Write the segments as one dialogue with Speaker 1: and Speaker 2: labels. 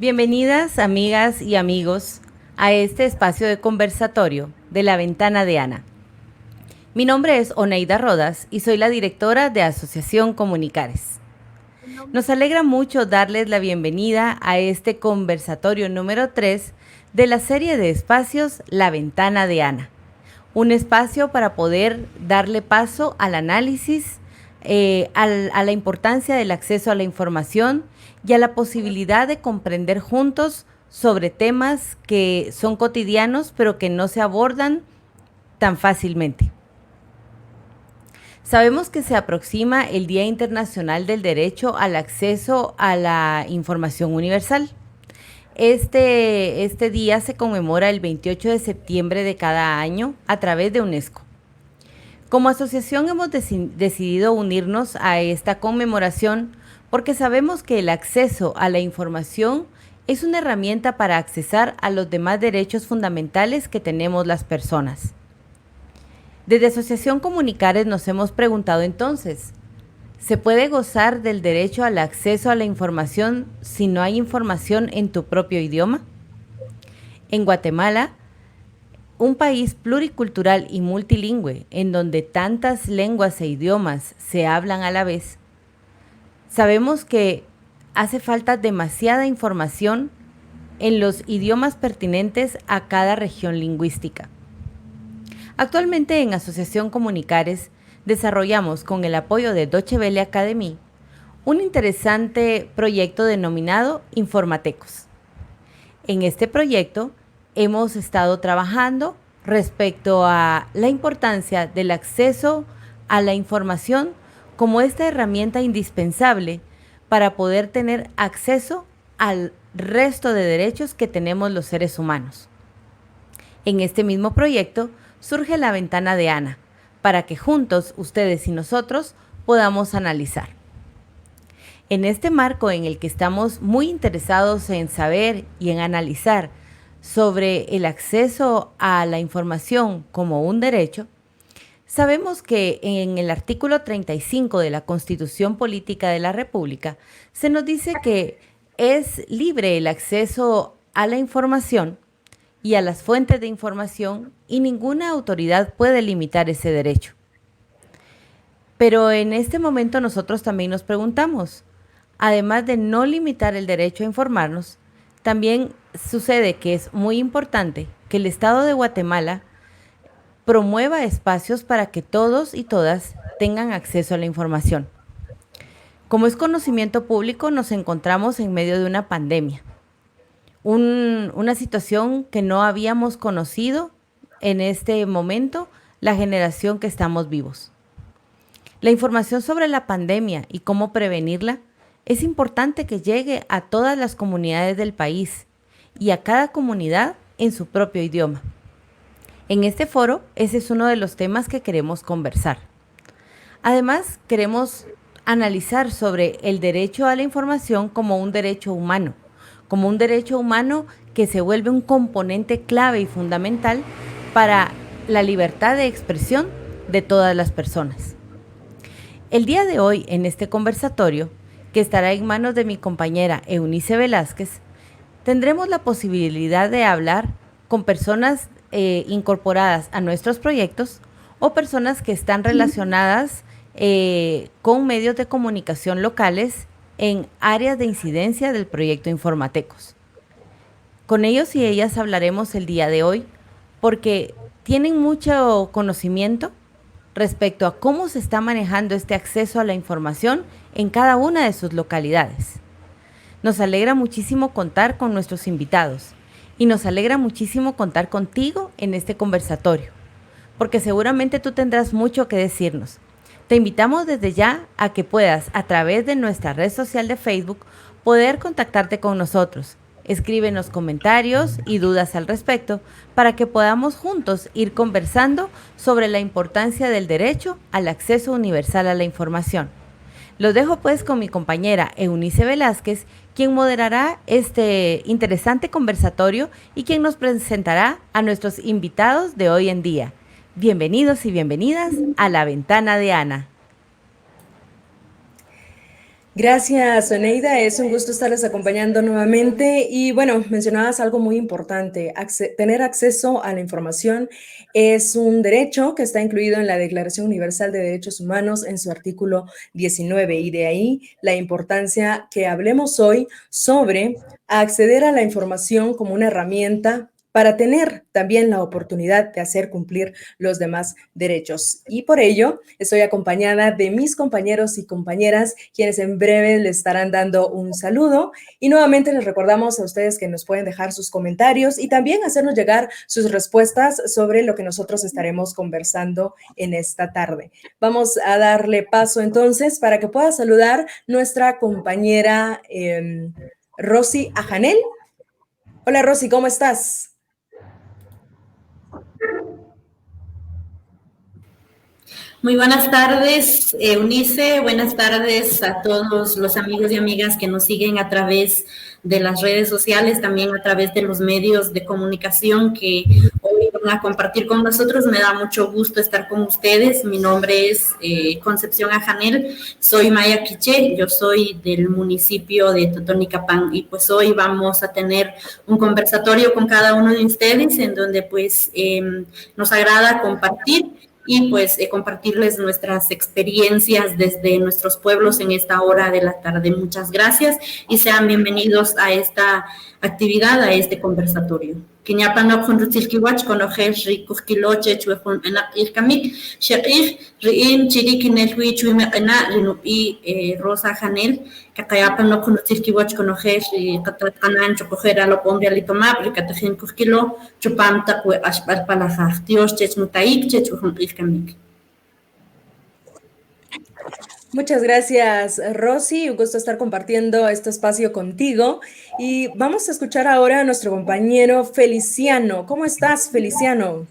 Speaker 1: Bienvenidas, amigas y amigos, a este espacio de conversatorio de La Ventana de Ana. Mi nombre es Oneida Rodas y soy la directora de Asociación Comunicares. Nos alegra mucho darles la bienvenida a este conversatorio número 3 de la serie de espacios La Ventana de Ana. Un espacio para poder darle paso al análisis, a la importancia del acceso a la información y a la posibilidad de comprender juntos sobre temas que son cotidianos pero que no se abordan tan fácilmente. Sabemos que se aproxima el Día Internacional del Derecho al Acceso a la Información Universal. Este día se conmemora el 28 de septiembre de cada año a través de UNESCO. Como asociación hemos decidido unirnos a esta conmemoración porque sabemos que el acceso a la información es una herramienta para accesar a los demás derechos fundamentales que tenemos las personas. Desde Asociación Comunicares nos hemos preguntado entonces, ¿se puede gozar del derecho al acceso a la información si no hay información en tu propio idioma? En Guatemala, un país pluricultural y multilingüe, en donde tantas lenguas e idiomas se hablan a la vez, sabemos que hace falta demasiada información en los idiomas pertinentes a cada región lingüística. Actualmente en Asociación Comunicares desarrollamos con el apoyo de Deutsche Welle Academy un interesante proyecto denominado Informatecos. En este proyecto hemos estado trabajando respecto a la importancia del acceso a la información como esta herramienta indispensable para poder tener acceso al resto de derechos que tenemos los seres humanos. En este mismo proyecto surge la Ventana de Ana, para que juntos, ustedes y nosotros, podamos analizar. En este marco en el que estamos muy interesados en saber y en analizar sobre el acceso a la información como un derecho, sabemos que en el artículo 35 de la Constitución Política de la República se nos dice que es libre el acceso a la información y a las fuentes de información y ninguna autoridad puede limitar ese derecho. Pero en este momento nosotros también nos preguntamos, además de no limitar el derecho a informarnos, también sucede que es muy importante que el Estado de Guatemala promueva espacios para que todos y todas tengan acceso a la información. Como es conocimiento público, nos encontramos en medio de una pandemia. Una situación que no habíamos conocido en este momento la generación que estamos vivos. La información sobre la pandemia y cómo prevenirla es importante que llegue a todas las comunidades del país y a cada comunidad en su propio idioma. En este foro, ese es uno de los temas que queremos conversar. Además, queremos analizar sobre el derecho a la información como un derecho humano que se vuelve un componente clave y fundamental para la libertad de expresión de todas las personas. El día de hoy, en este conversatorio, que estará en manos de mi compañera Eunice Velázquez, tendremos la posibilidad de hablar con personas incorporadas a nuestros proyectos o personas que están relacionadas con medios de comunicación locales en áreas de incidencia del proyecto Informatecos. Con ellos y ellas hablaremos el día de hoy porque tienen mucho conocimiento respecto a cómo se está manejando este acceso a la información en cada una de sus localidades. Nos alegra muchísimo contar con nuestros invitados y nos alegra muchísimo contar contigo en este conversatorio, porque seguramente tú tendrás mucho que decirnos. Te invitamos desde ya a que puedas, a través de nuestra red social de Facebook, poder contactarte con nosotros. Escríbenos comentarios y dudas al respecto para que podamos juntos ir conversando sobre la importancia del derecho al acceso universal a la información. Los dejo pues con mi compañera Eunice Velázquez, quien moderará este interesante conversatorio y quien nos presentará a nuestros invitados de hoy en día. Bienvenidos y bienvenidas a La Ventana de Ana.
Speaker 2: Gracias, Oneida. Es un gusto estarles acompañando nuevamente. Y bueno, mencionabas algo muy importante. Tener acceso a la información es un derecho que está incluido en la Declaración Universal de Derechos Humanos en su artículo 19. Y de ahí la importancia que hablemos hoy sobre acceder a la información como una herramienta para tener también la oportunidad de hacer cumplir los demás derechos. Y por ello estoy acompañada de mis compañeros y compañeras, quienes en breve les estarán dando un saludo. Y nuevamente les recordamos a ustedes que nos pueden dejar sus comentarios y también hacernos llegar sus respuestas sobre lo que nosotros estaremos conversando en esta tarde. Vamos a darle paso entonces para que pueda saludar nuestra compañera Rosy Ajanel. Hola Rosy, ¿cómo estás?
Speaker 3: Muy buenas tardes, Eunice. Buenas tardes a todos los amigos y amigas que nos siguen a través de las redes sociales, también a través de los medios de comunicación que hoy van a compartir con nosotros. Me da mucho gusto estar con ustedes. Mi nombre es Concepción Ajanel, soy maya quiché, yo soy del municipio de Totonicapán y pues hoy vamos a tener un conversatorio con cada uno de ustedes en donde pues nos agrada compartir y pues compartirles nuestras experiencias desde nuestros pueblos en esta hora de la tarde. Muchas gracias y sean bienvenidos a esta actividad, a este conversatorio. Kiñapano con Rutilkiwach, con Ojes, Ricus Kiloche, Chuejun, Enak Irkamik, Shekir, Rin, Chirikinelhui, Chuimekena, Rinupi, Rosa Janel, Kakayapano con Rutilkiwach, con Ojes, Katakanan, Chokojera, Lopombi, Alitomap, Rikatajin Kuskilo, Chupam, Takwe, Ashpal Palajaj, Dios, Chechmutaik, Chechuhun Irkamik.
Speaker 2: Muchas gracias, Rosy. Un gusto estar compartiendo este espacio contigo. Y vamos a escuchar ahora a nuestro compañero Feliciano. ¿Cómo estás, Feliciano?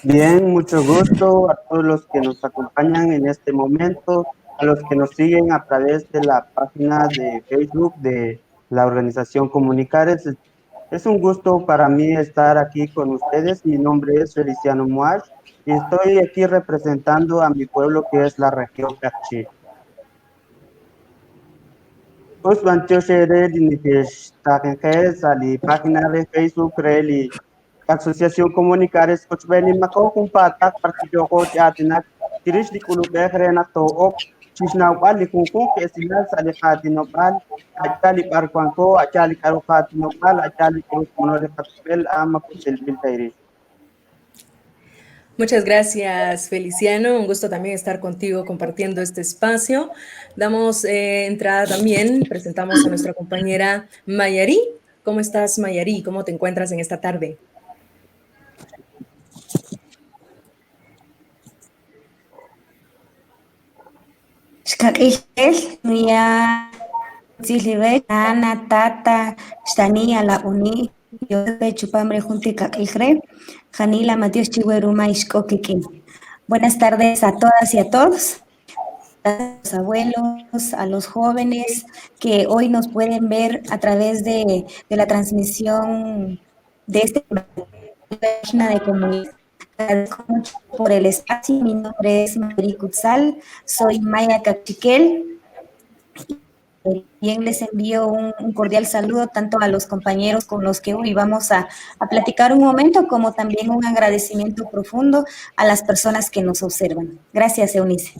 Speaker 4: Bien, mucho gusto a todos los que nos acompañan en este momento, a los que nos siguen a través de la página de Facebook de la organización Comunicares. Es un gusto para mí estar aquí con ustedes. Mi nombre es Feliciano Muach y estoy aquí representando a mi pueblo que es la región Cachi. Pues página de Facebook Asociación Comunicares Cochbeni Macau Kumpatak Partido Cotiatinak Tirish di Kulu Behrenak Took Chisnaual Likungkung Kesinal Salihatinopal Achali Parquanco Achali Karuhatinopal Achali Kurukuno de Papel Amakusil Biltairis.
Speaker 2: Muchas gracias, Feliciano. Un gusto también estar contigo compartiendo este espacio. Damos entrada también, presentamos a nuestra compañera Mayari. ¿Cómo estás, Mayari? ¿Cómo te encuentras en esta tarde?
Speaker 5: Ana, Tata, Stania, la Uni, yo de Chupambre Juntica Ijre, Janila Matios Chihueruma Ixcoquiquín. Buenas tardes a todas y a todos, a los abuelos, a los jóvenes que hoy nos pueden ver a través de la transmisión de esta página de comunidad. Agradezco mucho por el espacio. Mi nombre es Mari Kutzal, soy Maya Cachiquel. Bien, les envío un cordial saludo tanto a los compañeros con los que hoy vamos a platicar un momento, como también un agradecimiento profundo a las personas que nos observan. Gracias, Eunice.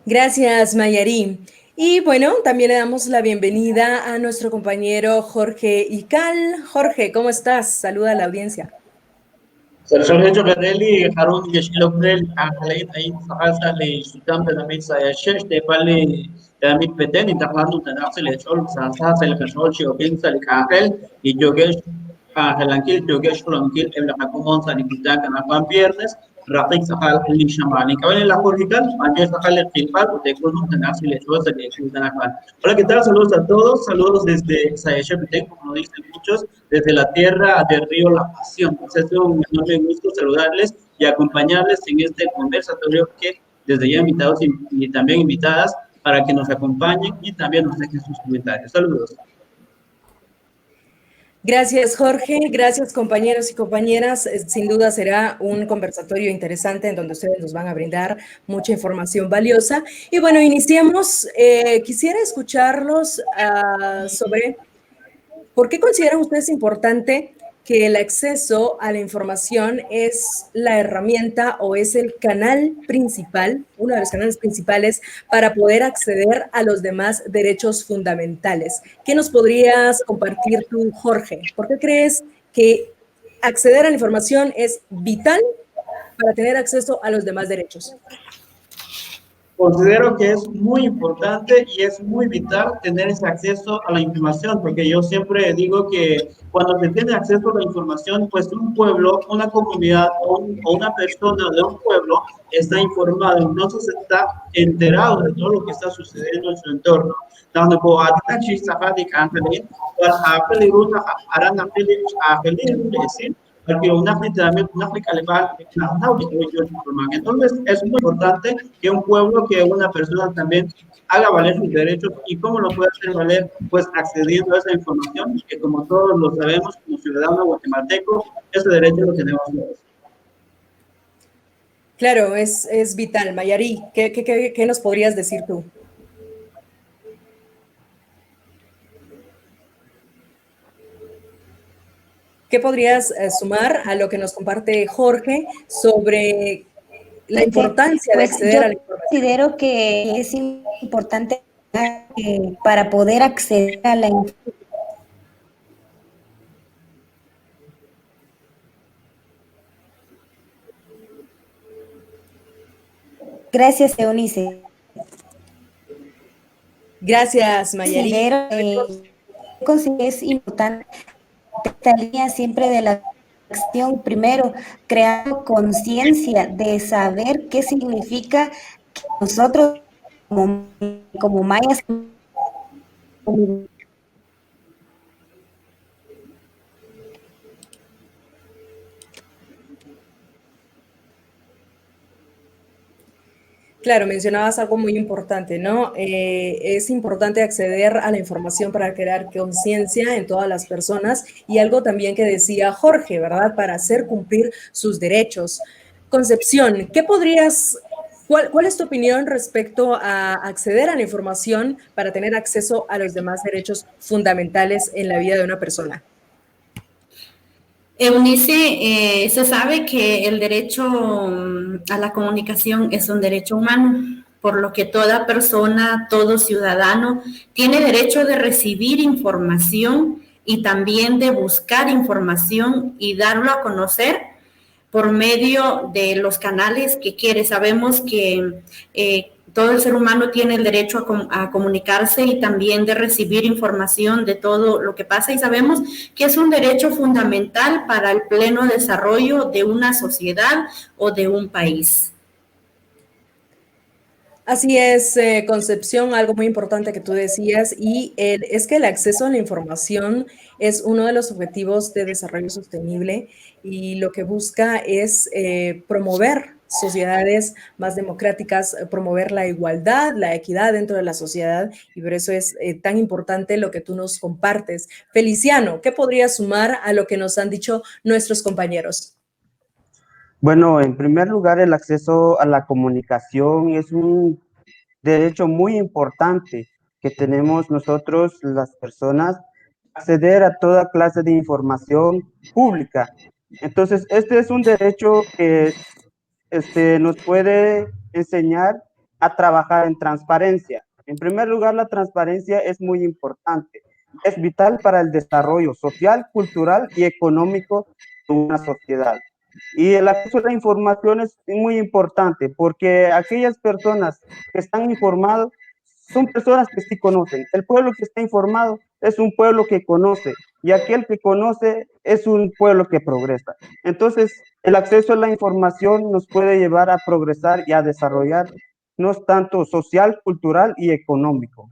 Speaker 2: Gracias, Mayari. Y bueno, también le damos la bienvenida a nuestro compañero Jorge Ical. Jorge, ¿cómo estás? Saluda a la audiencia.
Speaker 6: Sergio Garelli, Harun Yeshilogrel, Angelait, ahí Sahasa, le Sultan Pedamit Sayashesh, de Pali, Pedamit Peten, Interlando, Tanarse, le Chol, Sahasa, el Kashol, Chiopinsa, el Kajel, y Yogesh, Angelanquil, Yogesh, Flanquil, el Hakumon, Sanikutan, Kanapan Viernes, Ratik Sahal, el Shamani. Caben en la Jorgical, Mayor Sahal, el Kilpal, de Kulun, Tanarse, le Chol, el Sultan. Hola, ¿qué tal? Saludos a todos, saludos desde Sayashesh Peten, como dicen muchos, desde la tierra del río La Pasión. Es un enorme gusto saludarles y acompañarles en este conversatorio que desde ya invitados y también invitadas para que nos acompañen y también nos dejen sus comentarios. Saludos.
Speaker 2: Gracias, Jorge. Gracias, compañeros y compañeras. Sin duda será un conversatorio interesante en donde ustedes nos van a brindar mucha información valiosa. Y bueno, iniciemos. Quisiera escucharlos sobre por qué consideran ustedes importante que el acceso a la información es la herramienta o es el canal principal, uno de los canales principales para poder acceder a los demás derechos fundamentales. ¿Qué nos podrías compartir tú, Jorge? ¿Por qué crees que acceder a la información es vital para tener acceso a los demás derechos?
Speaker 6: Considero que es muy importante y es muy vital tener ese acceso a la información, porque yo siempre digo que cuando se tiene acceso a la información, pues un pueblo, una comunidad o una persona de un pueblo está informado, entonces está enterado de todo lo que está sucediendo en su entorno. Entonces es muy importante que un pueblo, que una persona también haga valer sus derechos. ¿Y cómo lo puede hacer valer? Pues accediendo a esa información, que como todos lo sabemos, como ciudadano guatemalteco, ese derecho lo tenemos todos.
Speaker 2: Claro, es vital. Mayari, ¿qué nos podrías decir tú? ¿Qué podrías sumar a lo que nos comparte Jorge sobre la importancia de acceder a la información?
Speaker 5: Yo considero que es importante para poder acceder a la información. Gracias, Eunice.
Speaker 2: Gracias, Mayari.
Speaker 5: Considero que es importante esta línea siempre de la acción, primero, creando conciencia de saber qué significa que nosotros como mayas
Speaker 2: Claro, mencionabas algo muy importante, ¿no? Es importante acceder a la información para crear conciencia en todas las personas y algo también que decía Jorge, ¿verdad? Para hacer cumplir sus derechos. Concepción, ¿cuál es tu opinión respecto a acceder a la información para tener acceso a los demás derechos fundamentales en la vida de una persona?
Speaker 3: Eunice, se sabe que el derecho a la comunicación es un derecho humano, por lo que toda persona, todo ciudadano tiene derecho de recibir información y también de buscar información y darlo a conocer por medio de los canales que quiere. Sabemos que todo el ser humano tiene el derecho a comunicarse y también de recibir información de todo lo que pasa, y sabemos que es un derecho fundamental para el pleno desarrollo de una sociedad o de un país.
Speaker 2: Así es, Concepción, algo muy importante que tú decías, y es que el acceso a la información es uno de los objetivos de desarrollo sostenible y lo que busca es promover sociedades más democráticas, promover la igualdad, la equidad dentro de la sociedad, y por eso es tan importante lo que tú nos compartes. Feliciano, ¿qué podrías sumar a lo que nos han dicho nuestros compañeros?
Speaker 4: Bueno, en primer lugar, el acceso a la comunicación es un derecho muy importante que tenemos nosotros, las personas, acceder a toda clase de información pública. Entonces, este es un derecho que nos puede enseñar a trabajar en transparencia. En primer lugar, la transparencia es muy importante. Es vital para el desarrollo social, cultural y económico de una sociedad. Y el acceso a la información es muy importante porque aquellas personas que están informadas son personas que sí conocen. El pueblo que está informado es un pueblo que conoce y aquel que conoce es un pueblo que progresa. Entonces, el acceso a la información nos puede llevar a progresar y a desarrollarnos tanto social, cultural y económico.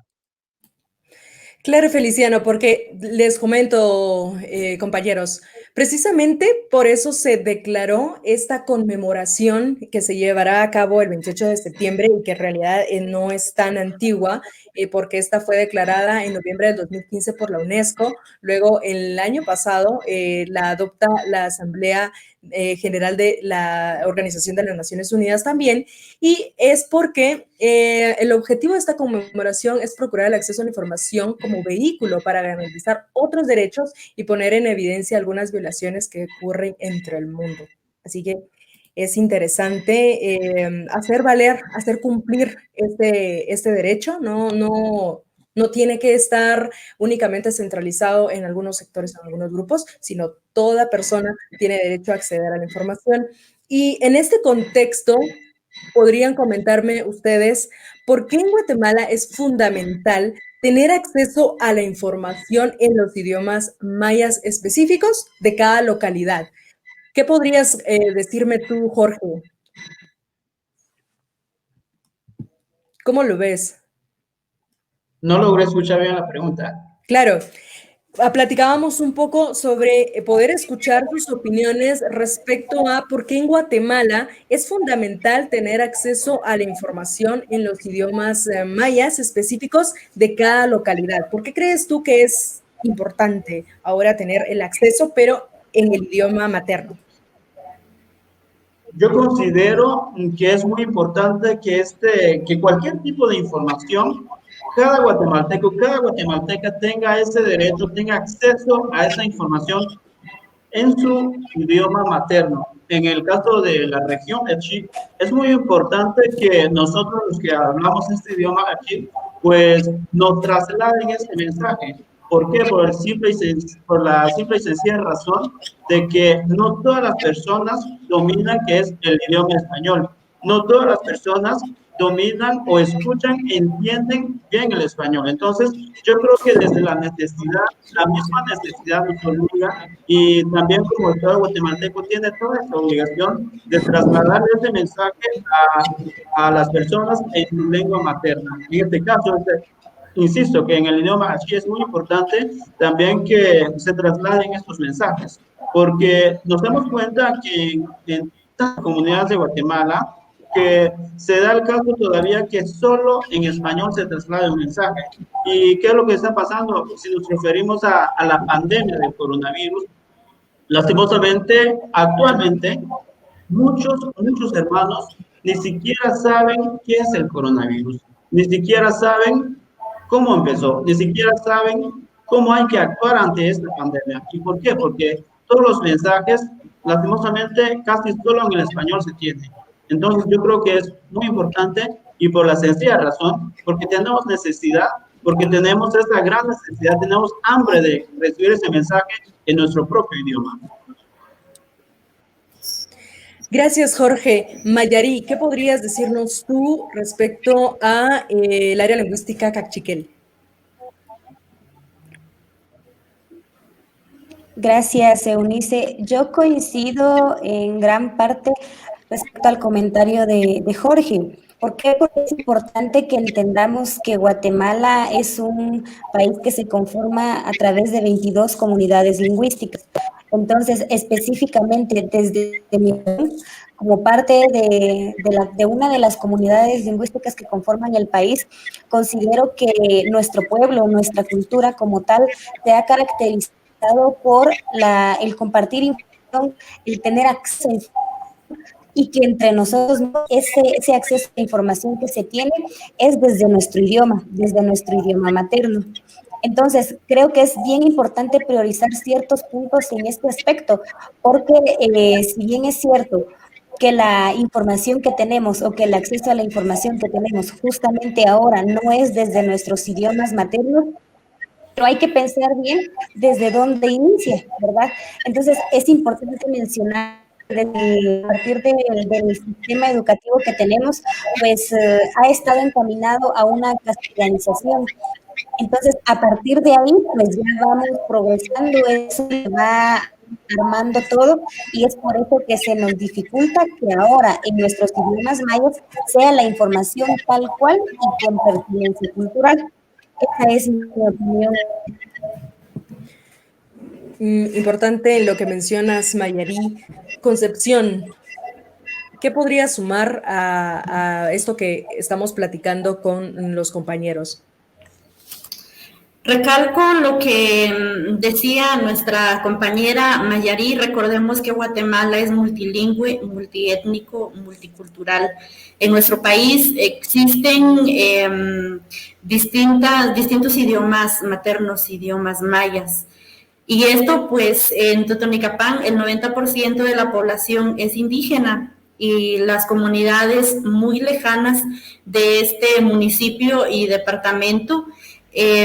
Speaker 2: Claro, Feliciano, porque les comento, compañeros, precisamente por eso se declaró esta conmemoración que se llevará a cabo el 28 de septiembre y que en realidad no es tan antigua, porque esta fue declarada en noviembre del 2015 por la UNESCO. Luego, el año pasado, la adopta la Asamblea General de la Organización de las Naciones Unidas también, y es porque el objetivo de esta conmemoración es procurar el acceso a la información como vehículo para garantizar otros derechos y poner en evidencia algunas violaciones que ocurren entre el mundo. Así que es interesante hacer valer, hacer cumplir este derecho, no tiene que estar únicamente centralizado en algunos sectores o en algunos grupos, sino toda persona tiene derecho a acceder a la información. Y en este contexto, ¿podrían comentarme ustedes por qué en Guatemala es fundamental tener acceso a la información en los idiomas mayas específicos de cada localidad? ¿Qué podrías decirme tú, Jorge? ¿Cómo lo ves?
Speaker 6: No logré escuchar bien la pregunta.
Speaker 2: Claro, platicábamos un poco sobre poder escuchar sus opiniones respecto a por qué en Guatemala es fundamental tener acceso a la información en los idiomas mayas específicos de cada localidad. ¿Por qué crees tú que es importante ahora tener el acceso, pero en el idioma materno?
Speaker 6: Yo considero que es muy importante que cualquier tipo de información, cada guatemalteco, cada guatemalteca tenga ese derecho, tenga acceso a esa información en su idioma materno. En el caso de la región aquí, es muy importante que nosotros los que hablamos este idioma aquí, pues nos trasladen este mensaje. ¿Por qué? Por la simple y sencilla razón de que no todas las personas dominan que es el idioma español. No todas las personas dominan o escuchan, entienden bien el español. Entonces, yo creo que desde la necesidad, la misma necesidad nos obliga, y también como Estado guatemalteco tiene toda esta obligación de trasladar ese mensaje a las personas en su lengua materna. En este caso, insisto que en el idioma así es muy importante también que se trasladen estos mensajes, porque nos damos cuenta que en estas comunidades de Guatemala, que se da el caso todavía que solo en español se traslada un mensaje. ¿Y qué es lo que está pasando? Si nos referimos a la pandemia del coronavirus, lastimosamente, actualmente, muchos hermanos ni siquiera saben qué es el coronavirus, ni siquiera saben cómo empezó, ni siquiera saben cómo hay que actuar ante esta pandemia. ¿Y por qué? Porque todos los mensajes, lastimosamente, casi solo en el español se tienen. Entonces, yo creo que es muy importante, y por la sencilla razón, porque tenemos necesidad, porque tenemos esa gran necesidad, tenemos hambre de recibir ese mensaje en nuestro propio idioma.
Speaker 2: Gracias, Jorge. Mayari, ¿qué podrías decirnos tú respecto a el área lingüística cachiquel?
Speaker 5: Gracias, Eunice. Yo coincido en gran parte respecto al comentario de Jorge. ¿Por qué? Porque es importante que entendamos que Guatemala es un país que se conforma a través de 22 comunidades lingüísticas. Entonces, específicamente desde mi como parte de una de las comunidades lingüísticas que conforman el país, considero que nuestro pueblo, nuestra cultura como tal, se ha caracterizado por el compartir información, el tener acceso a información, y que entre nosotros ese acceso a información que se tiene es desde nuestro idioma materno. Entonces, creo que es bien importante priorizar ciertos puntos en este aspecto, porque si bien es cierto que la información que tenemos o que el acceso a la información que tenemos justamente ahora no es desde nuestros idiomas maternos, pero hay que pensar bien desde dónde inicia, ¿verdad? Entonces, es importante mencionar a partir del sistema educativo que tenemos, pues ha estado encaminado a una castellanización. Entonces, a partir de ahí, pues ya vamos progresando, eso va armando todo, y es por eso que se nos dificulta que ahora en nuestros idiomas mayas sea la información tal cual y con pertinencia cultural. Esa es mi opinión.
Speaker 2: Importante lo que mencionas, Mayarí. Concepción, ¿qué podría sumar a esto que estamos platicando con los compañeros?
Speaker 3: Recalco lo que decía nuestra compañera Mayarí. Recordemos que Guatemala es multilingüe, multiétnico, multicultural. En nuestro país existen distintos idiomas maternos, idiomas mayas. Y esto, pues, en Totonicapán, el 90% de la población es indígena y las comunidades muy lejanas de este municipio y departamento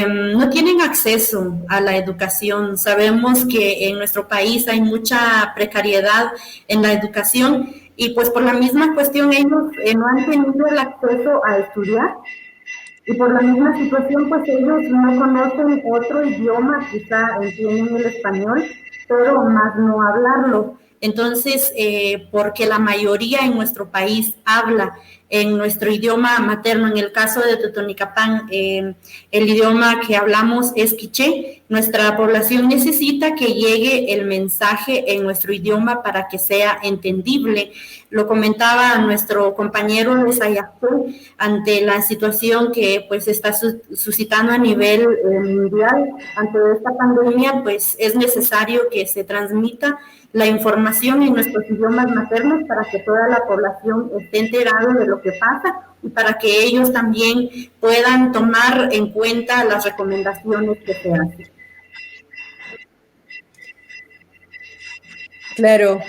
Speaker 3: no tienen acceso a la educación. Sabemos que en nuestro país hay mucha precariedad en la educación y pues por la misma cuestión ellos no han tenido el acceso a estudiar y por la misma situación pues ellos no conocen otro idioma, quizá entienden el español, pero más no hablarlo. Entonces, porque la mayoría en nuestro país habla en nuestro idioma materno, en el caso de Totonicapán, el idioma que hablamos es quiché, nuestra población necesita que llegue el mensaje en nuestro idioma para que sea entendible. Lo comentaba nuestro compañero de Sayacú, ante la situación que pues está suscitando a nivel mundial ante esta pandemia, pues es necesario que se transmita la información en nuestros idiomas maternos para que toda la población esté enterada de lo que pasa y para que ellos también puedan tomar en cuenta las recomendaciones que se hacen.
Speaker 2: Claro,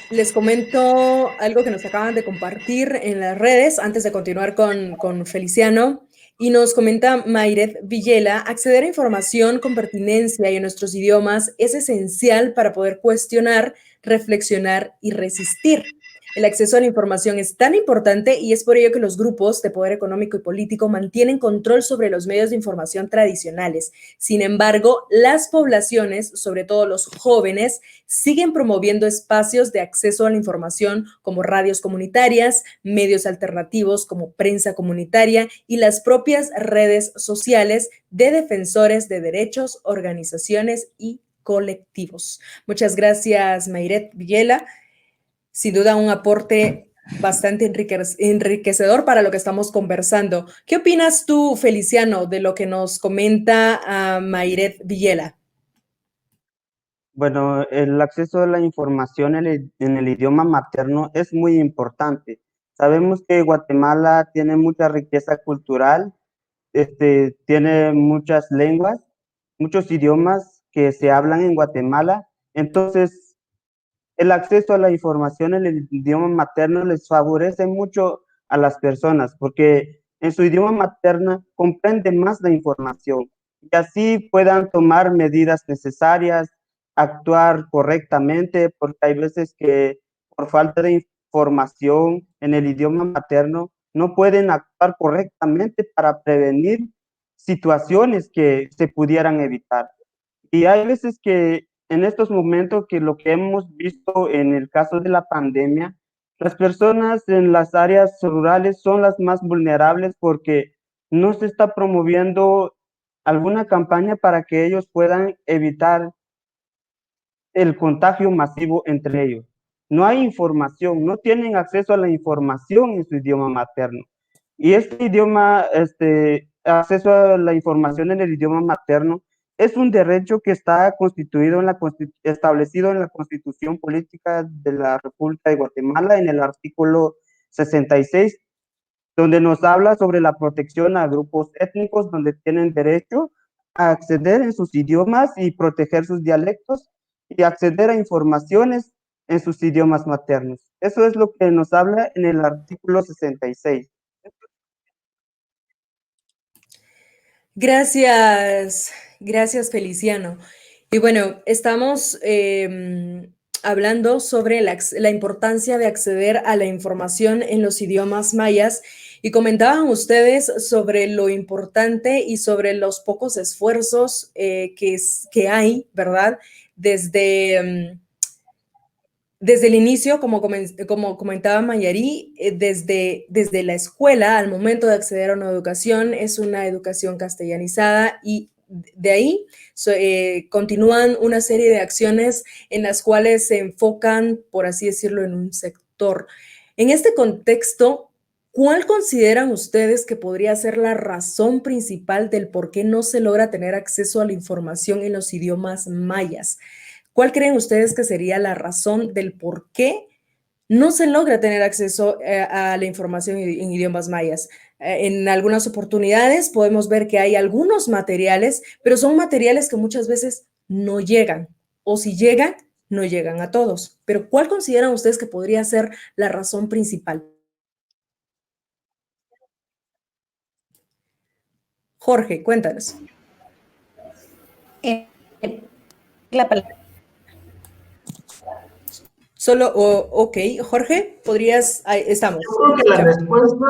Speaker 2: les comento algo que nos acaban de compartir en las redes antes de continuar con Feliciano. Y nos comenta Mayret Villela, acceder a información con pertinencia y en nuestros idiomas es esencial para poder cuestionar, reflexionar y resistir. El acceso a la información es tan importante y es por ello que los grupos de poder económico y político mantienen control sobre los medios de información tradicionales. Sin embargo, las poblaciones, sobre todo los jóvenes, siguen promoviendo espacios de acceso a la información como radios comunitarias, medios alternativos como prensa comunitaria y las propias redes sociales de defensores de derechos, organizaciones y colectivos. Muchas gracias, Mayret Villela. Sin duda un aporte bastante enriquecedor para lo que estamos conversando. ¿Qué opinas tú, Feliciano, de lo que nos comenta Mayret Villela?
Speaker 4: Bueno, el acceso a la información en el idioma materno es muy importante. Sabemos que Guatemala tiene mucha riqueza cultural, tiene muchas lenguas, muchos idiomas que se hablan en Guatemala. Entonces, el acceso a la información en el idioma materno les favorece mucho a las personas porque en su idioma materno comprenden más la información y así puedan tomar medidas necesarias, actuar correctamente, porque hay veces que por falta de información en el idioma materno no pueden actuar correctamente para prevenir situaciones que se pudieran evitar. Y hay veces que en estos momentos que lo que hemos visto en el caso de la pandemia, las personas en las áreas rurales son las más vulnerables porque no se está promoviendo alguna campaña para que ellos puedan evitar el contagio masivo entre ellos. No hay información, no tienen acceso a la información en su idioma materno. Y este idioma, acceso a la información en el idioma materno, es un derecho que está constituido establecido en la Constitución Política de la República de Guatemala en el artículo 66, donde nos habla sobre la protección a grupos étnicos donde tienen derecho a acceder en sus idiomas y proteger sus dialectos y acceder a informaciones en sus idiomas maternos. Eso es lo que nos habla en el artículo 66.
Speaker 2: Gracias, gracias Feliciano. Y bueno, estamos hablando sobre la importancia de acceder a la información en los idiomas mayas y comentaban ustedes sobre lo importante y sobre los pocos esfuerzos que hay, ¿verdad? Desde desde el inicio, como comentaba Mayari, desde la escuela, al momento de acceder a una educación, es una educación castellanizada y de ahí continúan una serie de acciones en las cuales se enfocan, por así decirlo, en un sector. En este contexto, ¿cuál consideran ustedes que podría ser la razón principal del por qué no se logra tener acceso a la información en los idiomas mayas? ¿Cuál creen ustedes que sería la razón del por qué no se logra tener acceso a la información en idiomas mayas? En algunas oportunidades podemos ver que hay algunos materiales, pero son materiales que muchas veces no llegan, o si llegan, no llegan a todos. Pero ¿cuál consideran ustedes que podría ser la razón principal? Jorge, cuéntanos.
Speaker 5: La palabra.
Speaker 2: Solo, ok, Jorge, podrías, ahí estamos.
Speaker 6: Yo creo que la respuesta,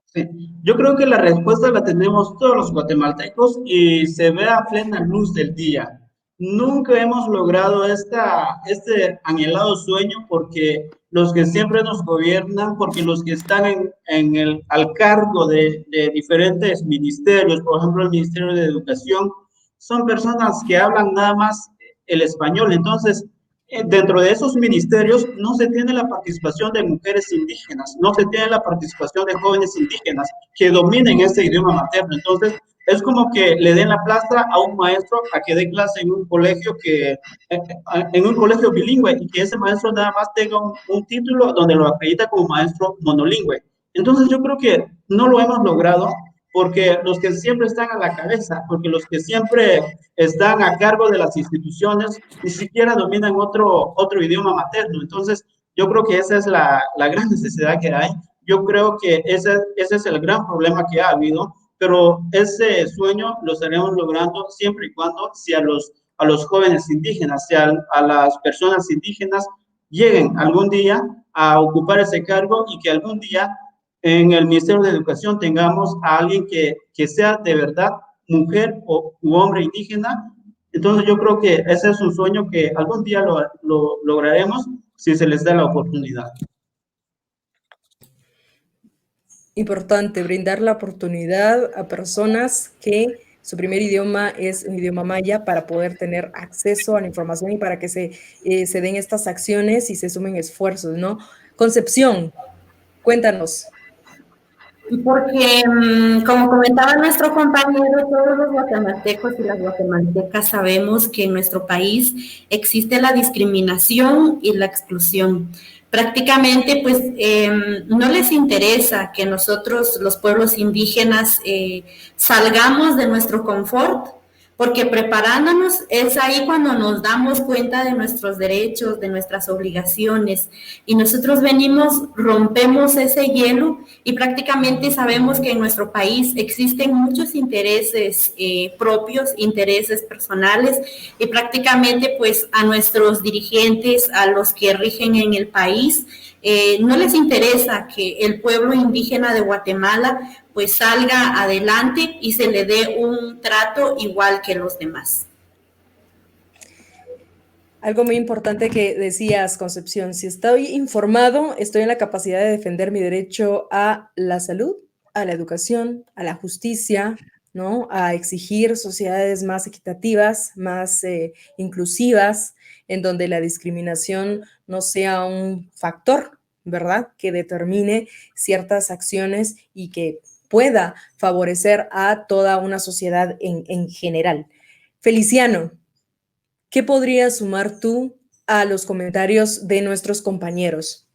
Speaker 6: sí, yo creo que la respuesta la tenemos todos los guatemaltecos y se ve a plena luz del día. Nunca hemos logrado este anhelado sueño porque los que siempre nos gobiernan, porque los que están al cargo de diferentes ministerios, por ejemplo el Ministerio de Educación, son personas que hablan nada más el español. Entonces, dentro de esos ministerios no se tiene la participación de mujeres indígenas, no se tiene la participación de jóvenes indígenas que dominen ese idioma materno. Entonces, es como que le den la plaza a un maestro a que dé clase en un colegio en un colegio bilingüe y que ese maestro nada más tenga un título donde lo acredita como maestro monolingüe. Entonces, yo creo que no lo hemos logrado porque los que siempre están a la cabeza, porque los que siempre están a cargo de las instituciones, ni siquiera dominan otro idioma materno. Entonces, yo creo que esa es la gran necesidad que hay. Yo creo que ese es el gran problema que ha habido, pero ese sueño lo estaremos logrando siempre y cuando si a los jóvenes indígenas, si a las personas indígenas lleguen algún día a ocupar ese cargo y que algún día en el Ministerio de Educación tengamos a alguien que sea de verdad mujer u hombre indígena. Entonces yo creo que ese es un sueño que algún día lo lograremos si se les da la oportunidad.
Speaker 2: Importante brindar la oportunidad a personas que su primer idioma es un idioma maya para poder tener acceso a la información y para que se den estas acciones y se sumen esfuerzos, ¿no? Concepción, cuéntanos.
Speaker 3: Porque, como comentaba nuestro compañero, todos los guatemaltecos y las guatemaltecas sabemos que en nuestro país existe la discriminación y la exclusión. Prácticamente, pues, no les interesa que nosotros, los pueblos indígenas, salgamos de nuestro confort, porque preparándonos es ahí cuando nos damos cuenta de nuestros derechos, de nuestras obligaciones, y nosotros venimos, rompemos ese hielo y prácticamente sabemos que en nuestro país existen muchos intereses propios, intereses personales, y prácticamente pues a nuestros dirigentes, a los que rigen en el país, no les interesa que el pueblo indígena de Guatemala pues salga adelante y se le dé un trato igual que los demás.
Speaker 2: Algo muy importante que decías, Concepción, si estoy informado, estoy en la capacidad de defender mi derecho a la salud, a la educación, a la justicia, ¿no? A exigir sociedades más equitativas, más inclusivas, en donde la discriminación no sea un factor, ¿verdad? Que determine ciertas acciones y que pueda favorecer a toda una sociedad en general. Feliciano, ¿qué podrías sumar tú a los comentarios de nuestros compañeros?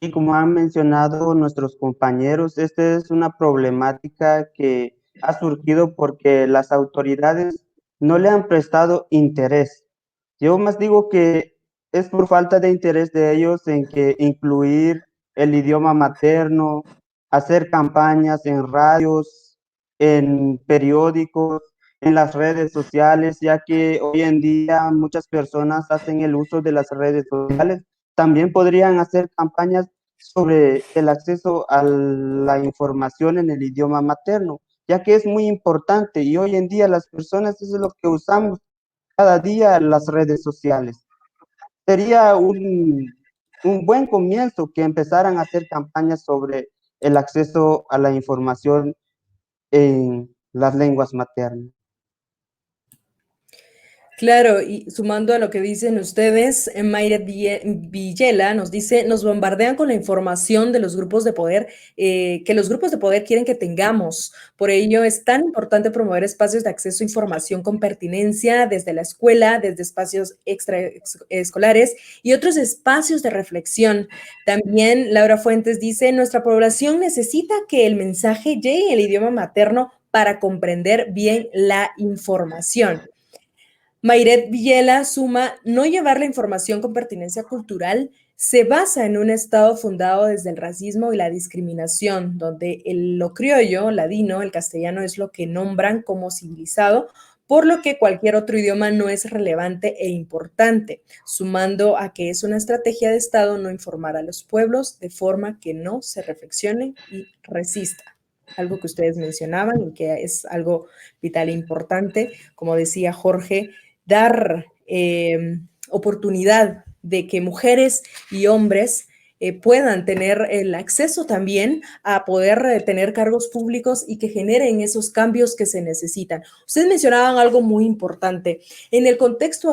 Speaker 4: Y como han mencionado nuestros compañeros, esta es una problemática que ha surgido porque las autoridades no le han prestado interés. Yo más digo que es por falta de interés de ellos en que incluir el idioma materno, hacer campañas en radios, en periódicos, en las redes sociales, ya que hoy en día muchas personas hacen el uso de las redes sociales. También podrían hacer campañas sobre el acceso a la información en el idioma materno, ya que es muy importante y hoy en día las personas eso es lo que usamos cada día, las redes sociales. sería un buen comienzo que empezaran a hacer campañas sobre el acceso a la información en las lenguas maternas.
Speaker 2: Claro, y sumando a lo que dicen ustedes, Mayra Villela nos dice, nos bombardean con la información de los grupos de poder, que los grupos de poder quieren que tengamos. Por ello es tan importante promover espacios de acceso a información con pertinencia desde la escuela, desde espacios extraescolares y otros espacios de reflexión. También Laura Fuentes dice, nuestra población necesita que el mensaje llegue en el idioma materno para comprender bien la información. Mayret Villela suma, no llevar la información con pertinencia cultural se basa en un Estado fundado desde el racismo y la discriminación, donde lo criollo, ladino, el castellano es lo que nombran como civilizado, por lo que cualquier otro idioma no es relevante e importante, sumando a que es una estrategia de Estado no informar a los pueblos de forma que no se reflexione y resista. Algo que ustedes mencionaban y que es algo vital e importante, como decía Jorge, dar oportunidad de que mujeres y hombres puedan tener el acceso también a poder tener cargos públicos y que generen esos cambios que se necesitan. Ustedes mencionaban algo muy importante. En el contexto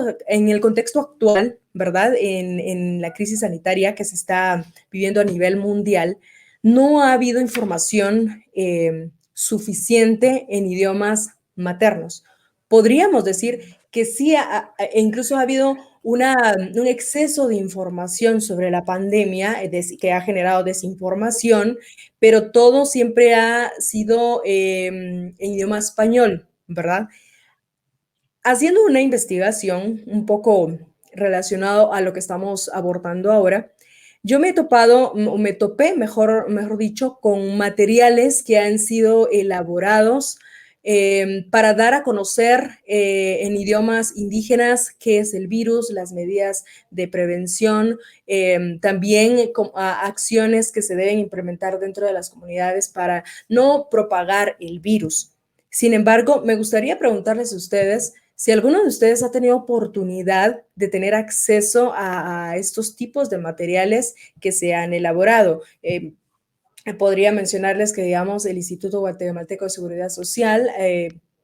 Speaker 2: actual, ¿verdad? En la crisis sanitaria que se está viviendo a nivel mundial, no ha habido información suficiente en idiomas maternos. Podríamos decir que sí, incluso ha habido un exceso de información sobre la pandemia que ha generado desinformación, pero todo siempre ha sido en idioma español, ¿verdad? Haciendo una investigación un poco relacionado a lo que estamos abordando ahora, yo me topé, mejor dicho, con materiales que han sido elaborados para dar a conocer en idiomas indígenas qué es el virus, las medidas de prevención, también acciones que se deben implementar dentro de las comunidades para no propagar el virus. Sin embargo, me gustaría preguntarles a ustedes si alguno de ustedes ha tenido oportunidad de tener acceso a estos tipos de materiales que se han elaborado. Podría mencionarles que, digamos, el Instituto Guatemalteco de Seguridad Social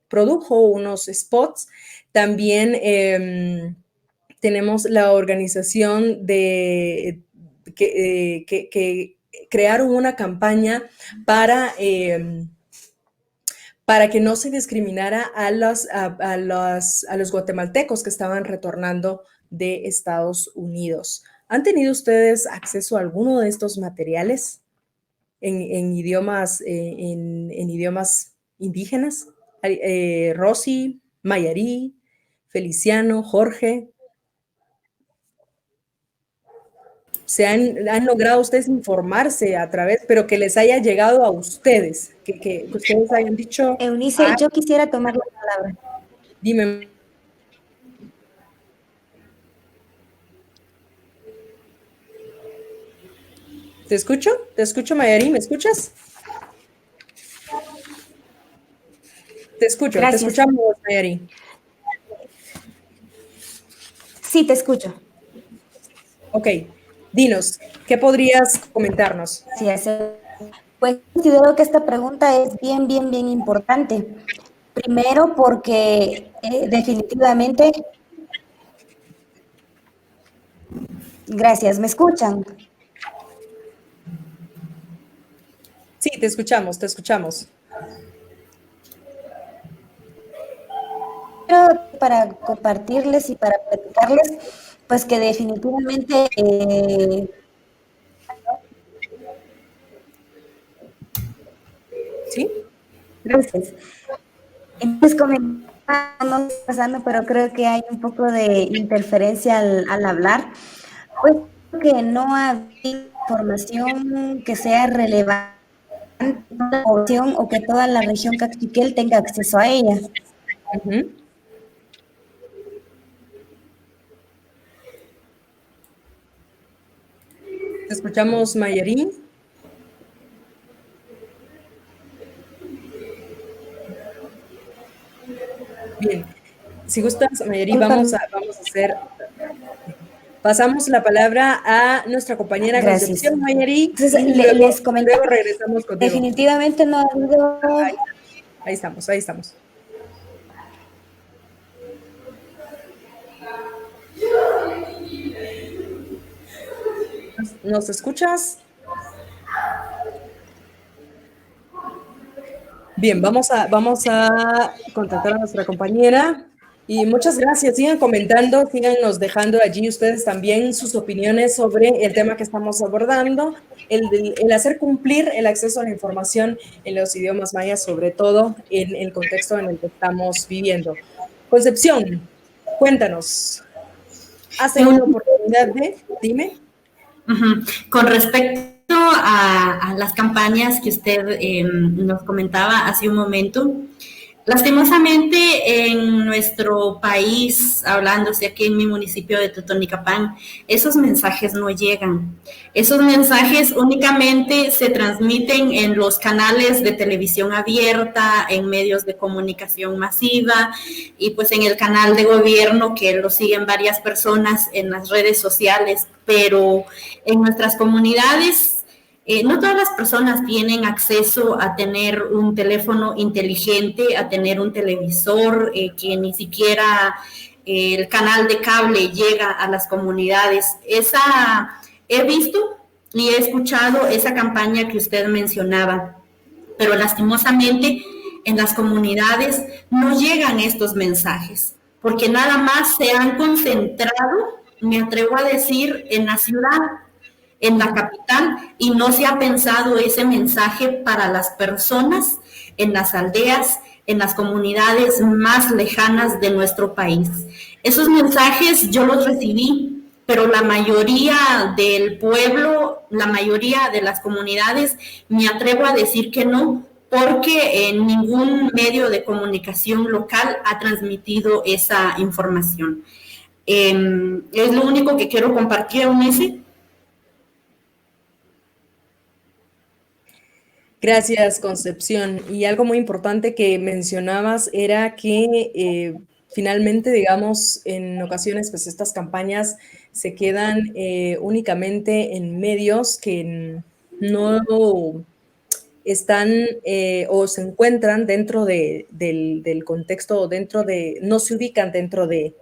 Speaker 2: produjo unos spots. También tenemos la organización que crearon una campaña para que no se discriminara a los guatemaltecos que estaban retornando de Estados Unidos. ¿Han tenido ustedes acceso a alguno de estos materiales en idiomas indígenas? Rosy, Mayarí, Feliciano, Jorge. ¿Han logrado ustedes informarse a través, pero que les haya llegado a ustedes, que ustedes hayan dicho?
Speaker 5: Eunice, yo quisiera tomar la palabra.
Speaker 2: Dime. ¿Te escucho? ¿Te escucho, Mayarí? ¿Me escuchas? Te escucho.
Speaker 5: Gracias.
Speaker 2: Te escuchamos, Mayarí.
Speaker 5: Sí, te escucho.
Speaker 2: Ok. Dinos, ¿qué podrías comentarnos?
Speaker 5: Sí, pues considero que esta pregunta es bien importante. Primero porque definitivamente... Gracias, ¿me escuchan?
Speaker 2: Sí, te escuchamos, te escuchamos.
Speaker 5: Pero para compartirles y para platicarles, pues que definitivamente...
Speaker 2: ¿Sí?
Speaker 5: Gracias. Entonces, comentando, pasando, pero creo que hay un poco de interferencia al hablar. Pues que no hay información que sea relevante para la población o que toda la región Cachiquel tenga acceso a ella.
Speaker 2: Uh-huh. Te escuchamos, Mayarí. Bien, si gustas, Mayarí, vamos a Pasamos la palabra a nuestra compañera
Speaker 5: Gracias.
Speaker 2: Concepción Mayeri.
Speaker 5: Entonces,
Speaker 2: Y luego,
Speaker 5: les comentaba,
Speaker 2: luego regresamos contigo.
Speaker 5: definitivamente no ha habido...
Speaker 2: Ahí estamos, ahí estamos. ¿Nos escuchas? Bien, vamos a contactar a nuestra compañera. Y muchas gracias. Sigan comentando, síganos dejando allí ustedes también sus opiniones sobre el tema que estamos abordando, el hacer cumplir el acceso a la información en los idiomas mayas, sobre todo en el contexto en el que estamos viviendo. Concepción, cuéntanos. ¿Has tenido la oportunidad de? Dime.
Speaker 3: Con respecto a las campañas que usted nos comentaba hace un momento, lastimosamente en nuestro país, hablándose aquí en mi municipio de Totonicapán, esos mensajes no llegan. Esos mensajes únicamente se transmiten en los canales de televisión abierta, en medios de comunicación masiva y pues en el canal de gobierno que lo siguen varias personas en las redes sociales, pero en nuestras comunidades no todas las personas tienen acceso a tener un teléfono inteligente, a tener un televisor, que ni siquiera el canal de cable llega a las comunidades. He visto y he escuchado esa campaña que usted mencionaba, pero lastimosamente en las comunidades no llegan estos mensajes, porque nada más se han concentrado, me atrevo a decir, en la ciudad, en la capital, y no se ha pensado ese mensaje para las personas en las aldeas, en las comunidades más lejanas de nuestro país. Esos mensajes yo los recibí, pero la mayoría del pueblo, la mayoría de las comunidades, me atrevo a decir que no, porque ningún medio de comunicación local ha transmitido esa información. Es lo único que quiero compartir, Eunice.
Speaker 2: Gracias, Concepción. Y algo muy importante que mencionabas era que finalmente, digamos, en ocasiones, pues estas campañas se quedan únicamente en medios que no están o se encuentran dentro del contexto, o no se ubican dentro de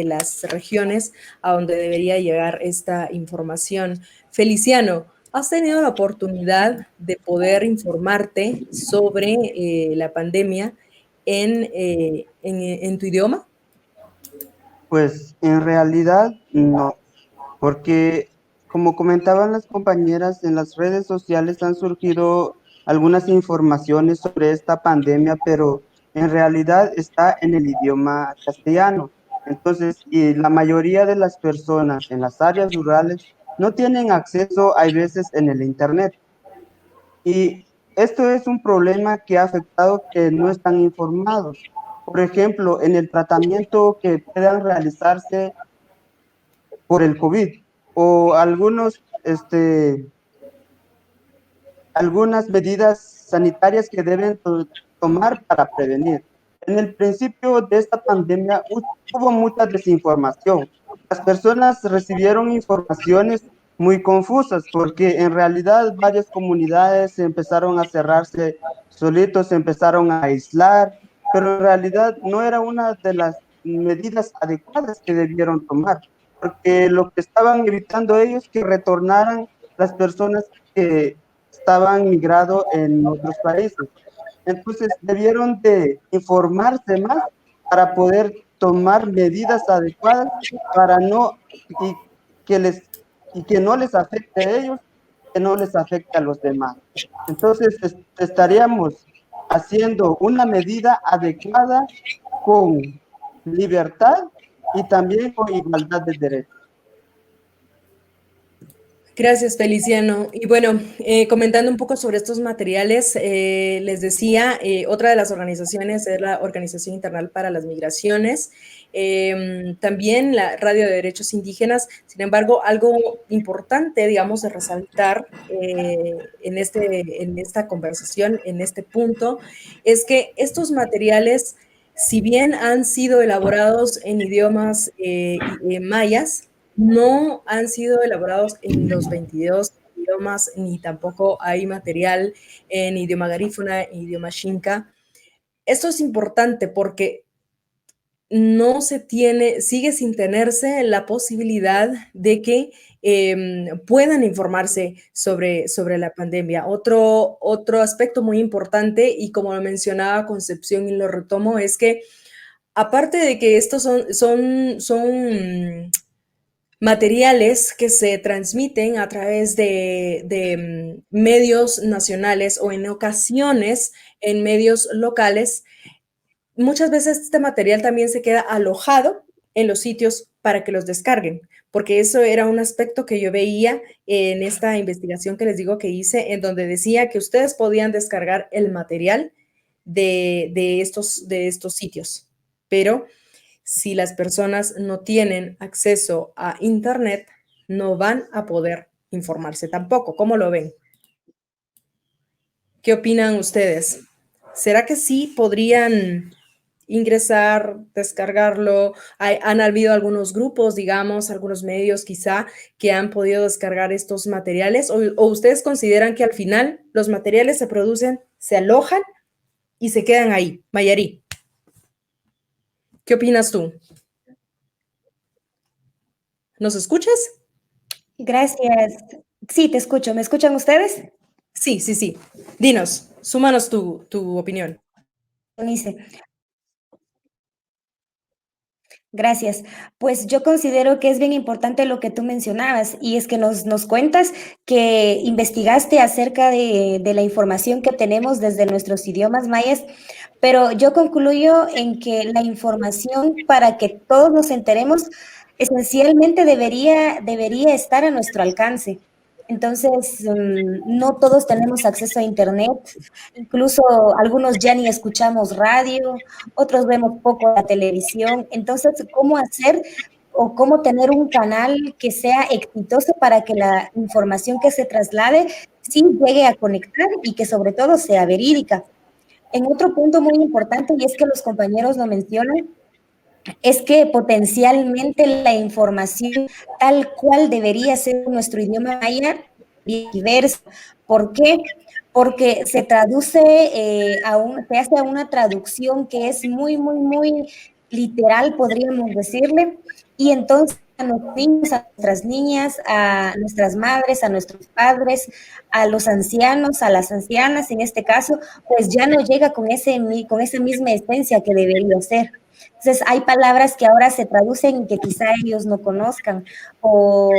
Speaker 2: las regiones a donde debería llegar esta información. Feliciano, ¿has tenido la oportunidad de poder informarte sobre la pandemia en tu idioma?
Speaker 4: Pues en realidad no, porque como comentaban las compañeras, en las redes sociales han surgido algunas informaciones sobre esta pandemia, pero en realidad está en el idioma castellano. Entonces, y la mayoría de las personas en las áreas rurales no tienen acceso, hay veces, en el Internet. Y esto es un problema que ha afectado que no están informados. Por ejemplo, en el tratamiento que puedan realizarse por el COVID o algunas medidas sanitarias que deben tomar para prevenir. En el principio de esta pandemia hubo mucha desinformación. Las personas recibieron informaciones muy confusas porque en realidad varias comunidades empezaron a cerrarse solitos, se empezaron a aislar, pero en realidad no era una de las medidas adecuadas que debieron tomar, porque lo que estaban evitando ellos que retornaran las personas que estaban migrando en otros países. Entonces debieron de informarse más para poder tomar medidas adecuadas para que no les afecte a ellos, que no les afecte a los demás. Entonces estaríamos haciendo una medida adecuada con libertad y también con igualdad de derechos.
Speaker 2: Gracias, Feliciano. Y bueno, comentando un poco sobre estos materiales, les decía, otra de las organizaciones es la Organización Internacional para las Migraciones, también la Radio de Derechos Indígenas. Sin embargo, algo importante, digamos, de resaltar en esta conversación, en este punto, es que estos materiales, si bien han sido elaborados en idiomas mayas, no han sido elaborados en los 22 idiomas, ni tampoco hay material en idioma garífuna, en idioma xinca. Esto es importante porque no se tiene, sigue sin tenerse la posibilidad de que puedan informarse sobre la pandemia. Otro aspecto muy importante, y como lo mencionaba Concepción y lo retomo, es que aparte de que estos son materiales que se transmiten a través de medios nacionales o en ocasiones en medios locales, muchas veces este material también se queda alojado en los sitios para que los descarguen, porque eso era un aspecto que yo veía en esta investigación que les digo que hice, en donde decía que ustedes podían descargar el material de estos sitios, pero si las personas no tienen acceso a Internet, no van a poder informarse tampoco. ¿Cómo lo ven? ¿Qué opinan ustedes? ¿Será que sí podrían ingresar, descargarlo? Han habido algunos grupos, digamos, algunos medios quizá que han podido descargar estos materiales, o ustedes consideran que al final los materiales se producen, se alojan y se quedan ahí? Mayari, ¿qué opinas tú? ¿Nos escuchas?
Speaker 5: Gracias. Sí, te escucho. ¿Me escuchan ustedes?
Speaker 2: Sí. Dinos, súmanos tu opinión.
Speaker 5: Eunice. Gracias. Pues yo considero que es bien importante lo que tú mencionabas, y es que nos cuentas que investigaste acerca de la información que tenemos desde nuestros idiomas mayas, pero yo concluyo en que la información, para que todos nos enteremos, esencialmente debería estar a nuestro alcance. Entonces, no todos tenemos acceso a Internet, incluso algunos ya ni escuchamos radio, otros vemos poco la televisión. Entonces, ¿cómo hacer o cómo tener un canal que sea exitoso para que la información que se traslade sí llegue a conectar y que sobre todo sea verídica? En otro punto muy importante, y es que los compañeros lo mencionan, es que potencialmente la información tal cual debería ser nuestro idioma maya diversa. ¿Por qué? Porque se traduce se hace una traducción que es muy, muy, muy literal, podríamos decirle, y entonces a los niños, a nuestras niñas, a nuestras madres, a nuestros padres, a los ancianos, a las ancianas en este caso, pues ya no llega con esa misma esencia que debería ser. Entonces, hay palabras que ahora se traducen y que quizá ellos no conozcan, o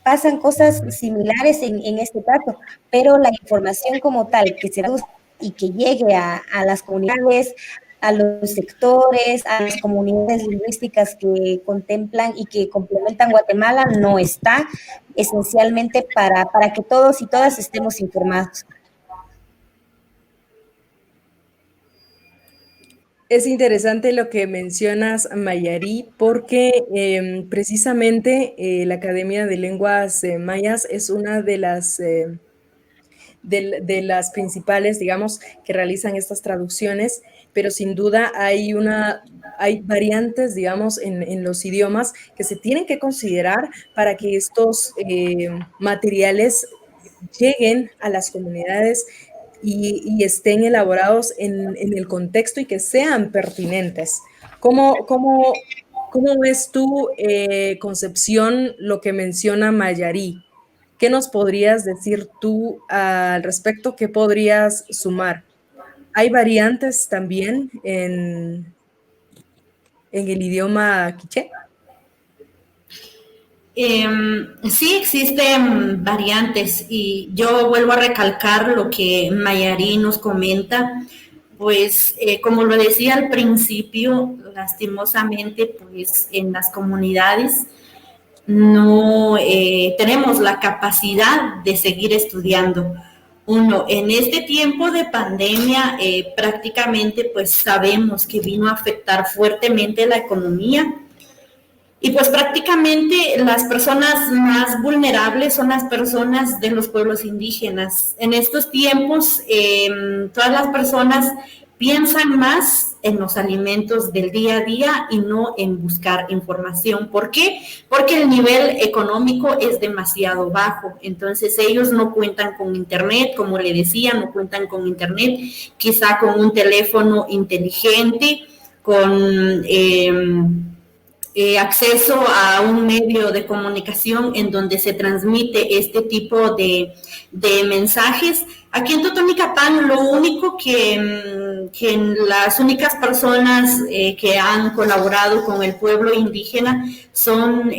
Speaker 5: pasan cosas similares en este caso, pero la información como tal que se traduce y que llegue a las comunidades, a los sectores, a las comunidades lingüísticas que contemplan y que complementan Guatemala, no está, esencialmente para que todos y todas estemos informados.
Speaker 2: Es interesante lo que mencionas, Mayari, porque precisamente la Academia de Lenguas Mayas es una de las principales, digamos, que realizan estas traducciones, pero sin duda hay variantes, digamos, en los idiomas que se tienen que considerar para que estos materiales lleguen a las comunidades y estén elaborados en el contexto y que sean pertinentes. ¿Cómo ves tú, Concepción, lo que menciona Mayari? ¿Qué nos podrías decir tú al respecto? ¿Qué podrías sumar? ¿Hay variantes también en el idioma quiché?
Speaker 3: Sí existen variantes, y yo vuelvo a recalcar lo que Mayari nos comenta, pues como lo decía al principio, lastimosamente pues en las comunidades no tenemos la capacidad de seguir estudiando. Uno, en este tiempo de pandemia prácticamente pues sabemos que vino a afectar fuertemente la economía. Y pues prácticamente las personas más vulnerables son las personas de los pueblos indígenas. En estos tiempos, todas las personas piensan más en los alimentos del día a día y no en buscar información. ¿Por qué? Porque el nivel económico es demasiado bajo. Entonces ellos no cuentan con internet, como le decía, no cuentan con internet, quizá con un teléfono inteligente, con acceso a un medio de comunicación en donde se transmite este tipo de mensajes. Aquí en Totonicapán lo único que las únicas personas que han colaborado con el pueblo indígena son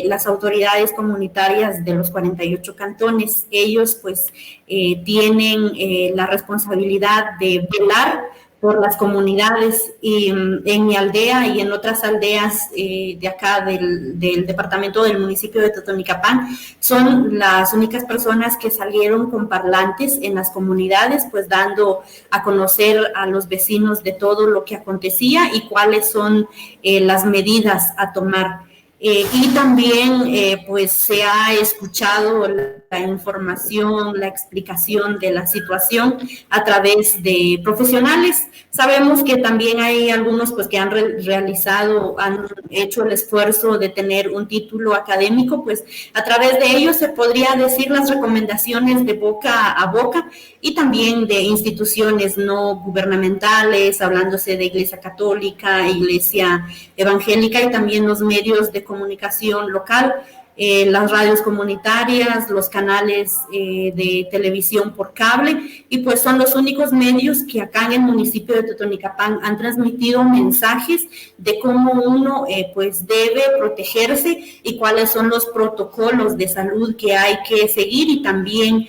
Speaker 3: las autoridades comunitarias de los 48 cantones. Ellos pues tienen la responsabilidad de velar por las comunidades, y en mi aldea y en otras aldeas de acá del departamento del municipio de Totonicapán, son las únicas personas que salieron con parlantes en las comunidades, pues dando a conocer a los vecinos de todo lo que acontecía y cuáles son las medidas a tomar. Y también pues se ha escuchado la información, la explicación de la situación a través de profesionales. Sabemos que también hay algunos pues que han realizado, han hecho el esfuerzo de tener un título académico, pues a través de ellos se podría decir las recomendaciones de boca a boca, y también de instituciones no gubernamentales, hablándose de Iglesia Católica, Iglesia Evangélica, y también los medios de comunicación local, las radios comunitarias, los canales de televisión por cable, y pues son los únicos medios que acá en el municipio de Totonicapán han transmitido mensajes de cómo uno pues debe protegerse y cuáles son los protocolos de salud que hay que seguir, y también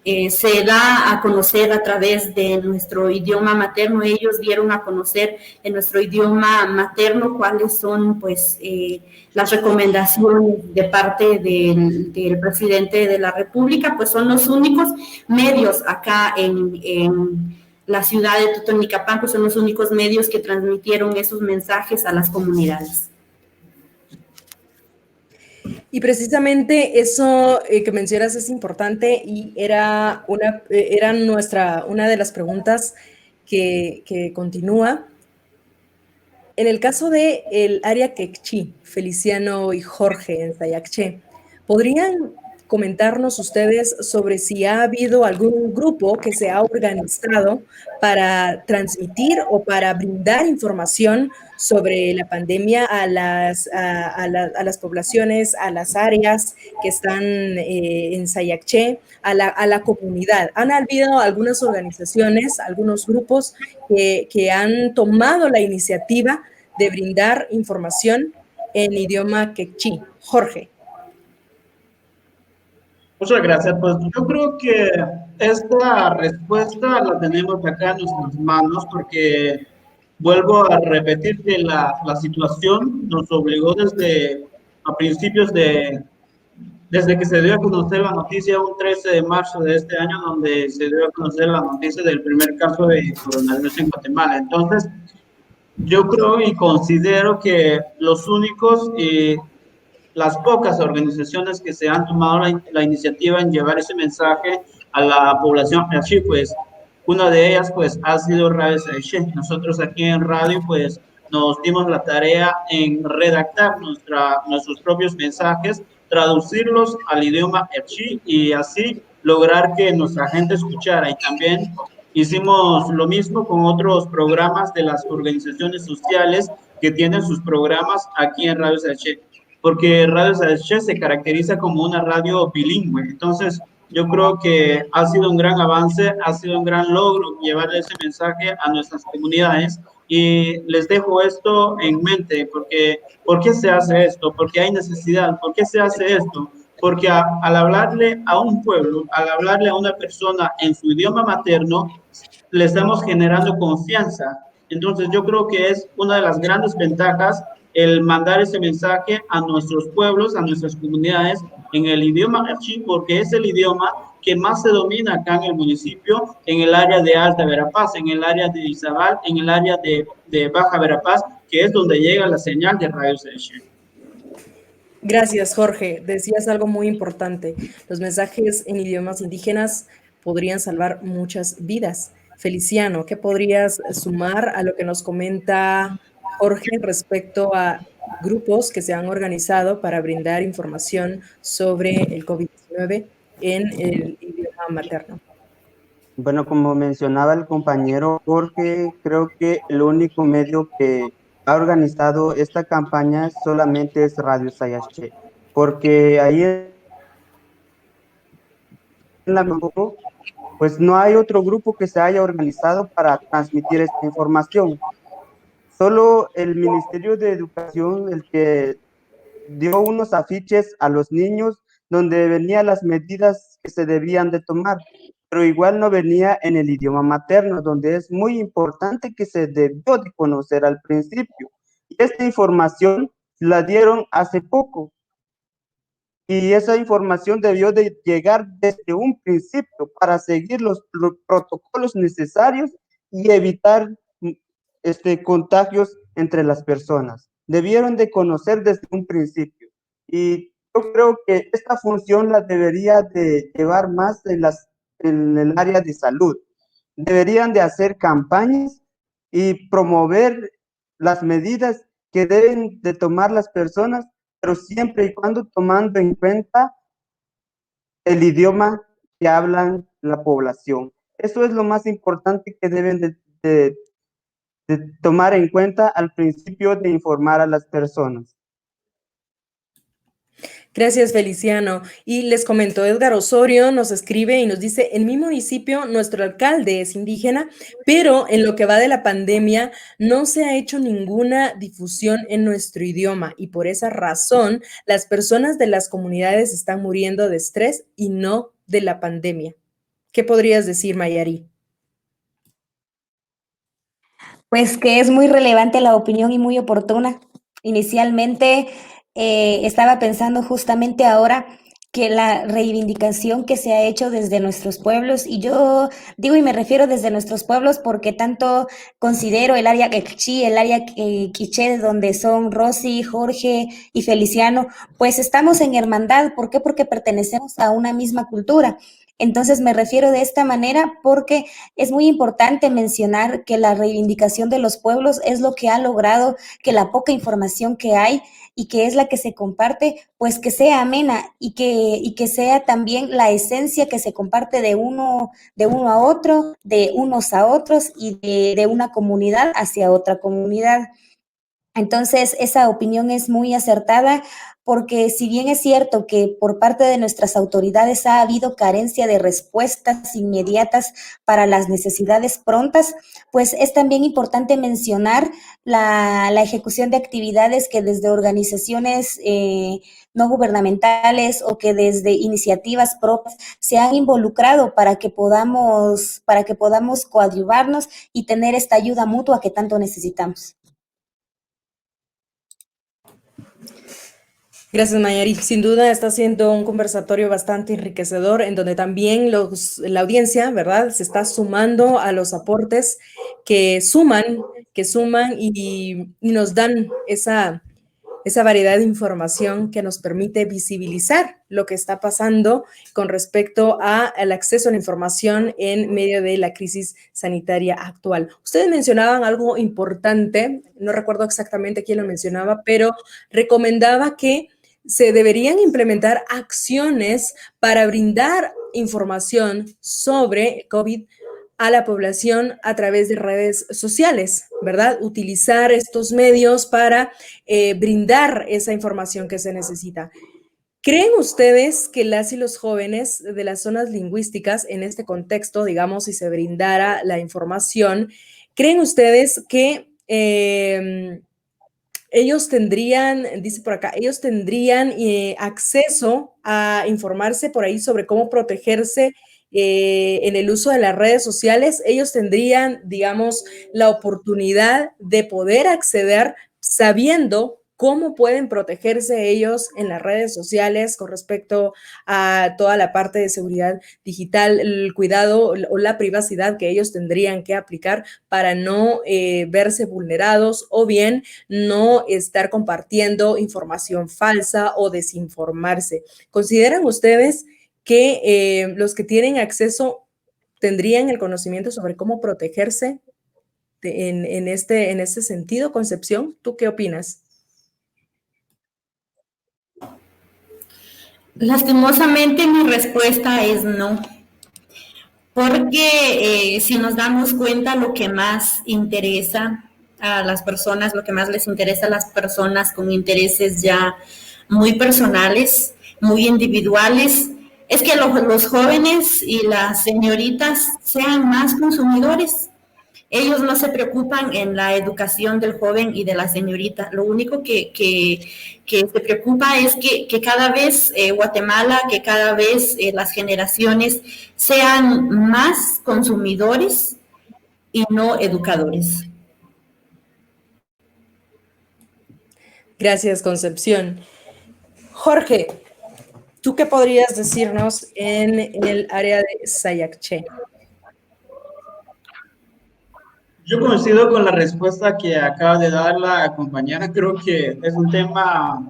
Speaker 3: se da a conocer a través de nuestro idioma materno. Ellos dieron a conocer en nuestro idioma materno cuáles son pues las recomendaciones de parte del presidente de la República. Pues son los únicos medios acá en la ciudad de Totonicapán, pues son los únicos medios que transmitieron esos mensajes a las comunidades.
Speaker 2: Y precisamente eso que mencionas es importante, y era una de las preguntas que continúa. En el caso de el área Quechí, Feliciano y Jorge en Sayacché, ¿podrían comentarnos ustedes sobre si ha habido algún grupo que se ha organizado para transmitir o para brindar información sobre la pandemia a las poblaciones, a las áreas que están en Sayacché, a la comunidad? ¿Han habido algunas organizaciones, algunos grupos que han tomado la iniciativa de brindar información en idioma quechí? Jorge.
Speaker 6: Muchas gracias. Pues yo creo que esta respuesta la tenemos acá en nuestras manos, porque vuelvo a repetir que la situación nos obligó desde a principios desde que se dio a conocer la noticia un 13 de marzo de este año, donde se dio a conocer la noticia del primer caso de coronavirus en Guatemala. Entonces, yo creo y considero que los únicos y las pocas organizaciones que se han tomado la iniciativa en llevar ese mensaje a la población, así pues, una de ellas pues ha sido Radio Sayacché. Nosotros aquí en radio pues nos dimos la tarea en redactar nuestros propios mensajes, traducirlos al idioma Erchi y así lograr que nuestra gente escuchara. Y también hicimos lo mismo con otros programas de las organizaciones sociales que tienen sus programas aquí en Radio Sayacché, porque Radio Sayacché se caracteriza como una radio bilingüe. Entonces, yo creo que ha sido un gran avance, ha sido un gran logro llevar ese mensaje a nuestras comunidades, y les dejo esto en mente, porque ¿por qué se hace esto? Porque hay necesidad. ¿Por qué se hace esto? Porque al hablarle a un pueblo, al hablarle a una persona en su idioma materno, le estamos generando confianza. Entonces yo creo que es una de las grandes ventajas el mandar ese mensaje a nuestros pueblos, a nuestras comunidades en el idioma Erchi, porque es el idioma que más se domina acá en el municipio, en el área de Alta Verapaz, en el área de Izabal, en el área de Baja Verapaz, que es donde llega la señal de Radio Sayacché.
Speaker 2: Gracias, Jorge. Decías algo muy importante. Los mensajes en idiomas indígenas podrían salvar muchas vidas. Feliciano, ¿qué podrías sumar a lo que nos comenta Jorge respecto a grupos que se han organizado para brindar información sobre el COVID-19 en el idioma materno?
Speaker 4: Bueno, como mencionaba el compañero Jorge, creo que el único medio que ha organizado esta campaña solamente es Radio Sayache, porque ahí en la pues no hay otro grupo que se haya organizado para transmitir esta información. Solo el Ministerio de Educación, el que dio unos afiches a los niños donde venían las medidas que se debían de tomar, pero igual no venía en el idioma materno, donde es muy importante que se debió de conocer al principio. Y esta información la dieron hace poco, y esa información debió de llegar desde un principio para seguir los protocolos necesarios y evitar contagios entre las personas. Debieron de conocer desde un principio. Y yo creo que esta función la debería de llevar más en el área de salud. Deberían de hacer campañas y promover las medidas que deben de tomar las personas, pero siempre y cuando tomando en cuenta el idioma que hablan la población. Eso es lo más importante que deben de tomar en cuenta al principio de informar a las personas.
Speaker 2: Gracias, Feliciano. Y les comento, Edgar Osorio nos escribe y nos dice, en mi municipio nuestro alcalde es indígena, pero en lo que va de la pandemia no se ha hecho ninguna difusión en nuestro idioma y por esa razón las personas de las comunidades están muriendo de estrés y no de la pandemia. ¿Qué podrías decir, Mayari?
Speaker 5: Pues que es muy relevante la opinión y muy oportuna. Inicialmente estaba pensando justamente ahora que la reivindicación que se ha hecho desde nuestros pueblos, y yo digo y me refiero desde nuestros pueblos porque tanto considero el área Quechí, el área Quiché, donde son Rosy, Jorge y Feliciano, pues estamos en hermandad. ¿Por qué? Porque pertenecemos a una misma cultura. Entonces me refiero de esta manera porque es muy importante mencionar que la reivindicación de los pueblos es lo que ha logrado que la poca información que hay y que es la que se comparte, pues que sea amena y que sea también la esencia que se comparte de uno a otro, de unos a otros y de una comunidad hacia otra comunidad. Entonces, esa opinión es muy acertada porque si bien es cierto que por parte de nuestras autoridades ha habido carencia de respuestas inmediatas para las necesidades prontas, pues es también importante mencionar la ejecución de actividades que desde organizaciones no gubernamentales o que desde iniciativas propias se han involucrado para que podamos coadyuvarnos y tener esta ayuda mutua que tanto necesitamos.
Speaker 2: Gracias, Mayari. Sin duda está siendo un conversatorio bastante enriquecedor en donde también la audiencia, ¿verdad?, se está sumando a los aportes que suman y nos dan esa variedad de información que nos permite visibilizar lo que está pasando con respecto al acceso a la información en medio de la crisis sanitaria actual. Ustedes mencionaban algo importante, no recuerdo exactamente quién lo mencionaba, pero recomendaba que se deberían implementar acciones para brindar información sobre COVID a la población a través de redes sociales, ¿verdad? Utilizar estos medios para brindar esa información que se necesita. ¿Creen ustedes que las y los jóvenes de las zonas lingüísticas, en este contexto, digamos, si se brindara la información, creen ustedes que ellos tendrían, dice por acá, ellos tendrían acceso a informarse por ahí sobre cómo protegerse en el uso de las redes sociales? Ellos tendrían, digamos, la oportunidad de poder acceder sabiendo cómo pueden protegerse ellos en las redes sociales con respecto a toda la parte de seguridad digital, el cuidado o la privacidad que ellos tendrían que aplicar para no verse vulnerados o bien no estar compartiendo información falsa o desinformarse. ¿Consideran ustedes que los que tienen acceso tendrían el conocimiento sobre cómo protegerse en este sentido, Concepción. ¿Tú qué opinas?
Speaker 3: Lastimosamente mi respuesta es no, porque si nos damos cuenta lo que más interesa a las personas, lo que más les interesa a las personas con intereses ya muy personales, muy individuales, es que los jóvenes y las señoritas sean más consumidores. Ellos no se preocupan en la educación del joven y de la señorita. Lo único que se preocupa es que cada vez Guatemala, que cada vez las generaciones sean más consumidores y no educadores.
Speaker 2: Gracias, Concepción. Jorge, ¿tú qué podrías decirnos en el área de Sayacché?
Speaker 6: Yo coincido con la respuesta que acaba de dar la compañera. Creo que es un tema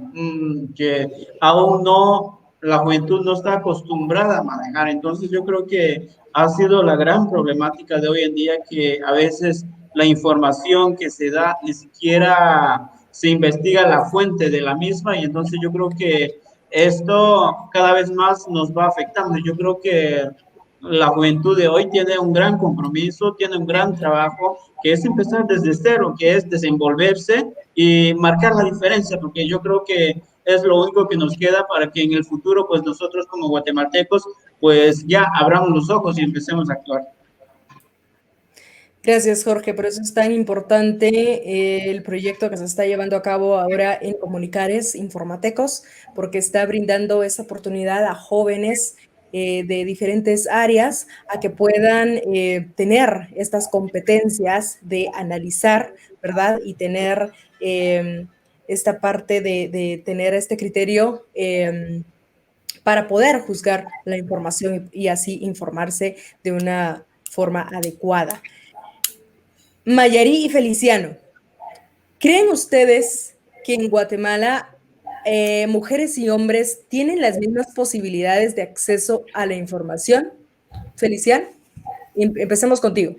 Speaker 6: que aún no, la juventud no está acostumbrada a manejar. Entonces yo creo que ha sido la gran problemática de hoy en día, que a veces la información que se da ni siquiera se investiga la fuente de la misma, y entonces yo creo que esto cada vez más nos va afectando. Yo creo que la juventud de hoy tiene un gran compromiso, tiene un gran trabajo, que es empezar desde cero, que es desenvolverse y marcar la diferencia, porque yo creo que es lo único que nos queda para que en el futuro, pues nosotros como guatemaltecos, pues ya abramos los ojos y empecemos a actuar.
Speaker 2: Gracias, Jorge. Por eso es tan importante el proyecto que se está llevando a cabo ahora en Comunicares Informatecos, porque está brindando esa oportunidad a jóvenes de diferentes áreas a que puedan tener estas competencias de analizar, ¿verdad? Y tener esta parte de tener este criterio para poder juzgar la información y así informarse de una forma adecuada. Mayarí y Feliciano, ¿creen ustedes que en Guatemala mujeres y hombres tienen las mismas posibilidades de acceso a la información? Feliciano, empecemos contigo.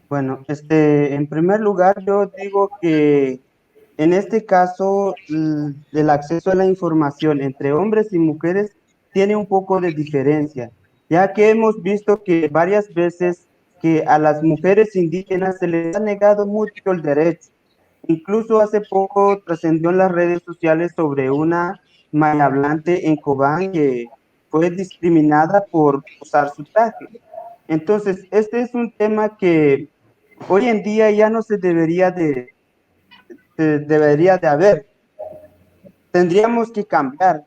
Speaker 4: Bueno, en primer lugar, yo digo que en este caso el acceso a la información entre hombres y mujeres tiene un poco de diferencia, ya que hemos visto que varias veces que a las mujeres indígenas se les ha negado mucho el derecho. Incluso hace poco trascendió en las redes sociales sobre una mayahablante en Cobán que fue discriminada por usar su traje. Entonces, este es un tema que hoy en día ya no se debería de haber. Tendríamos que cambiar,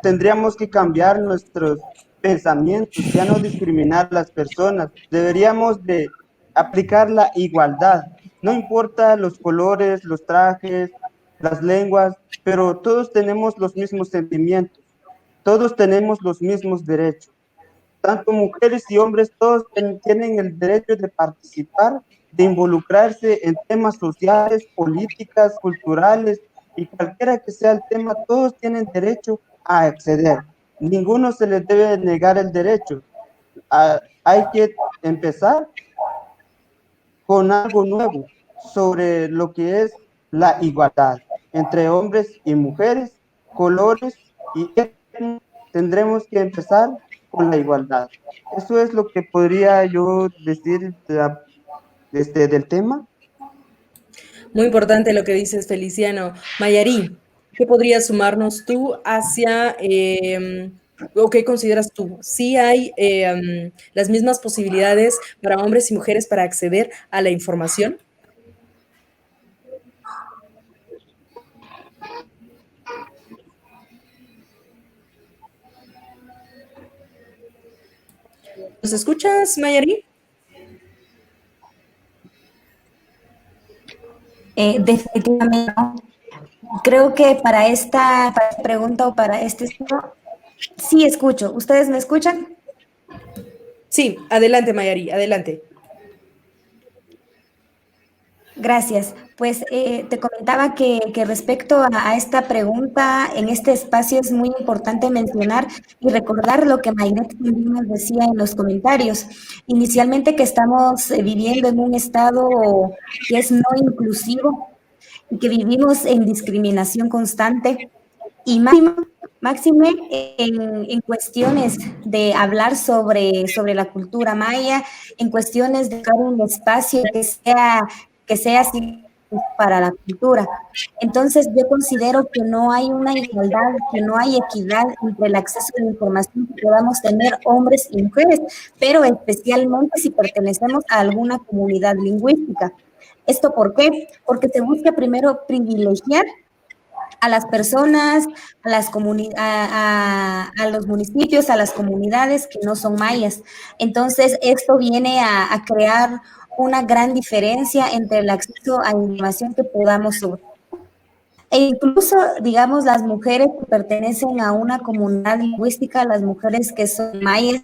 Speaker 4: tendríamos que cambiar nuestros pensamientos, ya no discriminar a las personas. Deberíamos de aplicar la igualdad. No importa los colores, los trajes, las lenguas, pero todos tenemos los mismos sentimientos, todos tenemos los mismos derechos. Tanto mujeres y hombres, todos tienen el derecho de participar, de involucrarse en temas sociales, políticas, culturales, y cualquiera que sea el tema, todos tienen derecho a acceder. Ninguno se les debe negar el derecho. Hay que empezar con algo nuevo sobre lo que es la igualdad entre hombres y mujeres, colores y etnias. Tendremos que empezar con la igualdad. Eso es lo que podría yo decir del tema.
Speaker 2: Muy importante lo que dices, Feliciano. Mayarí, ¿qué podrías sumarnos tú hacia, o qué consideras tú? ¿Sí hay las mismas posibilidades para hombres y mujeres para acceder a la información? ¿Nos escuchas, Mayarí?
Speaker 5: Definitivamente no. Creo que para esta pregunta o para este estudio, sí escucho. ¿Ustedes me escuchan?
Speaker 2: Sí, adelante, Mayarí, adelante.
Speaker 5: Gracias. Pues te comentaba que respecto a esta pregunta, en este espacio es muy importante mencionar y recordar lo que Mayret también nos decía en los comentarios. Inicialmente que estamos viviendo en un estado que es no inclusivo y que vivimos en discriminación constante y máxime en cuestiones de hablar sobre la cultura maya, en cuestiones de crear un espacio que sea así para la cultura. Entonces, yo considero que no hay una igualdad, que no hay equidad entre el acceso a la información que podamos tener hombres y mujeres, pero especialmente si pertenecemos a alguna comunidad lingüística. ¿Esto por qué? Porque se busca primero privilegiar a las personas, a los municipios, a las comunidades que no son mayas. Entonces, esto viene a crear una gran diferencia entre el acceso a información que podamos obtener. E incluso, digamos, las mujeres que pertenecen a una comunidad lingüística, las mujeres que son mayas,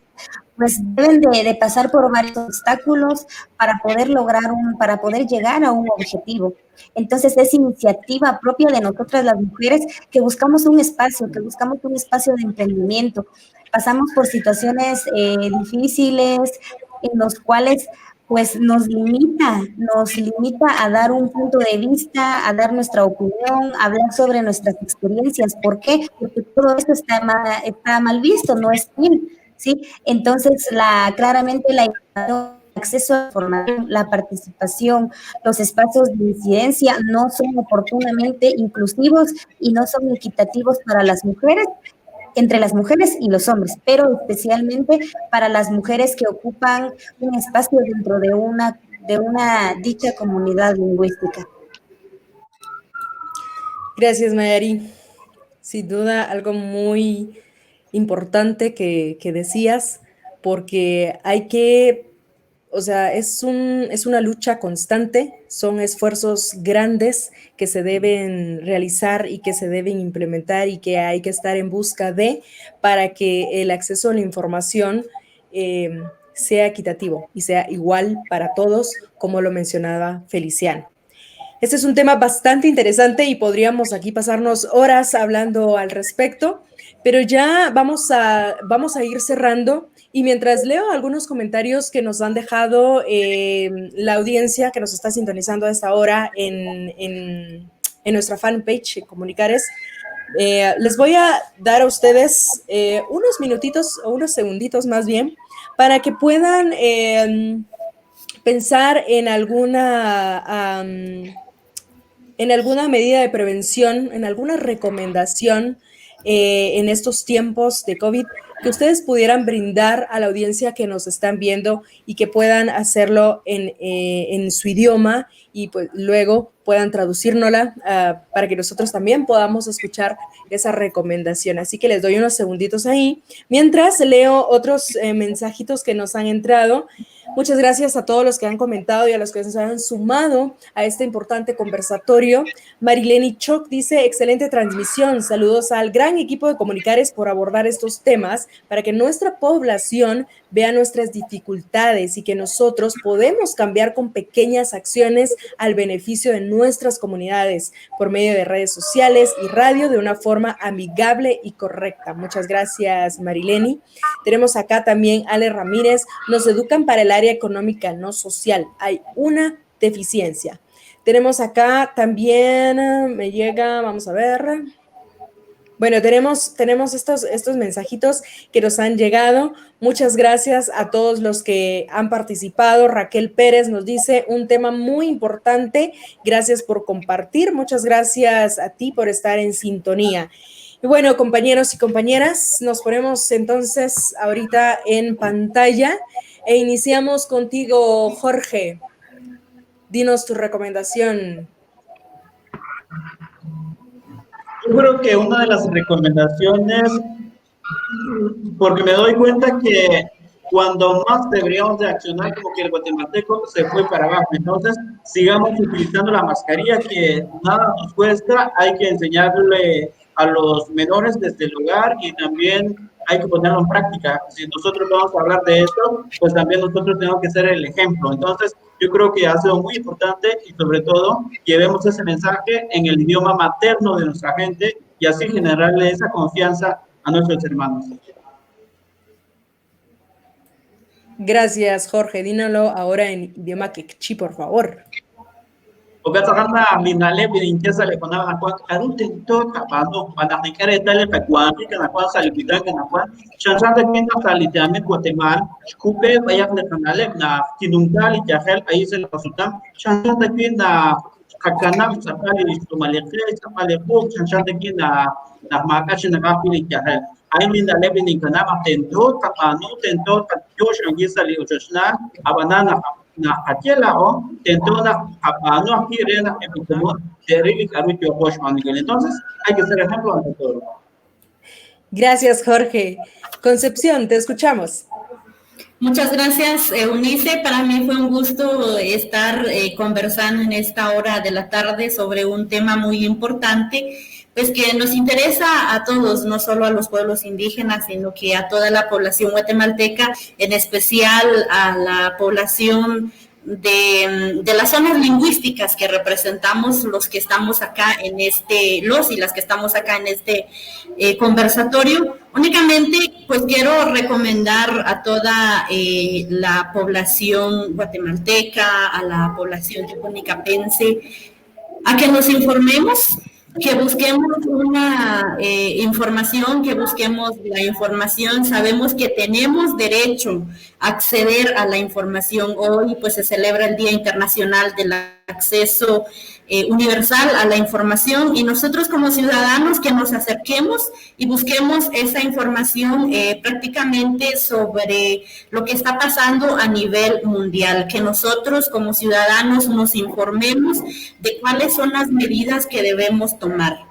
Speaker 5: pues deben de pasar por varios obstáculos para poder llegar a un objetivo. Entonces es iniciativa propia de nosotras las mujeres que buscamos un espacio de emprendimiento. Pasamos por situaciones difíciles en los cuales pues nos limita a dar un punto de vista, a dar nuestra opinión, a hablar sobre nuestras experiencias. ¿Por qué? Porque todo esto está mal visto, no es bien. ¿Sí? Entonces, claramente la acceso a la información, la participación, los espacios de incidencia no son oportunamente inclusivos y no son equitativos para las mujeres, entre las mujeres y los hombres, pero especialmente para las mujeres que ocupan un espacio dentro de una dicha comunidad lingüística.
Speaker 2: Gracias, Mayari. Sin duda, algo muy importante que decías, porque hay que, o sea, es una lucha constante, son esfuerzos grandes que se deben realizar y que se deben implementar y que hay que estar en busca de para que el acceso a la información sea equitativo y sea igual para todos, como lo mencionaba Feliciano. Este es un tema bastante interesante y podríamos aquí pasarnos horas hablando al respecto, pero ya vamos a ir cerrando. Y mientras leo algunos comentarios que nos han dejado la audiencia que nos está sintonizando a esta hora en nuestra fanpage Comunicares, les voy a dar a ustedes unos minutitos o unos segunditos más bien para que puedan pensar en alguna medida de prevención, en alguna recomendación en estos tiempos de COVID que ustedes pudieran brindar a la audiencia que nos están viendo y que puedan hacerlo en su idioma y pues luego puedan traducírnosla para que nosotros también podamos escuchar esa recomendación. Así que les doy unos segunditos ahí. Mientras leo otros mensajitos que nos han entrado. Muchas gracias a todos los que han comentado y a los que se han sumado a este importante conversatorio. Marileni Choc dice, excelente transmisión. Saludos al gran equipo de Comunicares por abordar estos temas para que nuestra población vea nuestras dificultades y que nosotros podemos cambiar con pequeñas acciones al beneficio de nuestras comunidades por medio de redes sociales y radio de una forma amigable y correcta. Muchas gracias, Marileni. Tenemos acá también Ale Ramírez. Nos educan para el área económica, no social. Hay una deficiencia. Tenemos acá también, me llega, vamos a ver. Bueno, tenemos estos mensajitos que nos han llegado. Muchas gracias a todos los que han participado. Raquel Pérez nos dice un tema muy importante. Gracias por compartir. Muchas gracias a ti por estar en sintonía. Y bueno, compañeros y compañeras, nos ponemos entonces ahorita en pantalla e iniciamos contigo, Jorge. Dinos tu recomendación.
Speaker 6: Yo creo que una de las recomendaciones, porque me doy cuenta que cuando más deberíamos de accionar, como que el guatemalteco se fue para abajo. Entonces, sigamos utilizando la mascarilla, que nada nos cuesta. Hay que enseñarle a los menores desde el hogar y también hay que ponerlo en práctica. Si nosotros vamos a hablar de esto, pues también nosotros tenemos que ser el ejemplo. Entonces, yo creo que ha sido muy importante y sobre todo llevemos ese mensaje en el idioma materno de nuestra gente y así generarle esa confianza a nuestros hermanos.
Speaker 2: Gracias, Jorge. Dínalo ahora en idioma quechí, por favor.
Speaker 6: Porque karena minale pinintesa le ponaba la cual karun tento kapano panakikare tale pecuani kana cual salipitan kana cual chansan de pinta salitame Guatemala kupe bayak le kanale na kinungtali jahel ahí se la resultan chansan de pinta kakana sapali tumalekre sapali puk chansan de pinta na makashi na kapili jahel ahí minale pininkana tento kapano tento kajosh angisa li ujoshna abanana na aquelao tentó na no aquí rena en como de Rili Carucho Bosch Miguel. Entonces hay que ser ejemplo ante todo.
Speaker 2: Gracias, Jorge. Concepción, te escuchamos.
Speaker 3: Muchas gracias, Eunice. Para mí fue un gusto estar conversando en esta hora de la tarde sobre un tema muy importante, pues que nos interesa a todos, no solo a los pueblos indígenas, sino que a toda la población guatemalteca, en especial a la población de las zonas lingüísticas que representamos los que estamos acá en los y las que estamos acá en este conversatorio. Únicamente, pues quiero recomendar a toda la población guatemalteca, a la población teponicapense, a que nos informemos, que busquemos una información, que busquemos la información. Sabemos que tenemos derecho a acceder a la información. Hoy pues se celebra el Día Internacional del Acceso Universal a la Información y nosotros como ciudadanos que nos acerquemos y busquemos esa información prácticamente sobre lo que está pasando a nivel mundial, que nosotros como ciudadanos nos informemos de cuáles son las medidas que debemos tomar.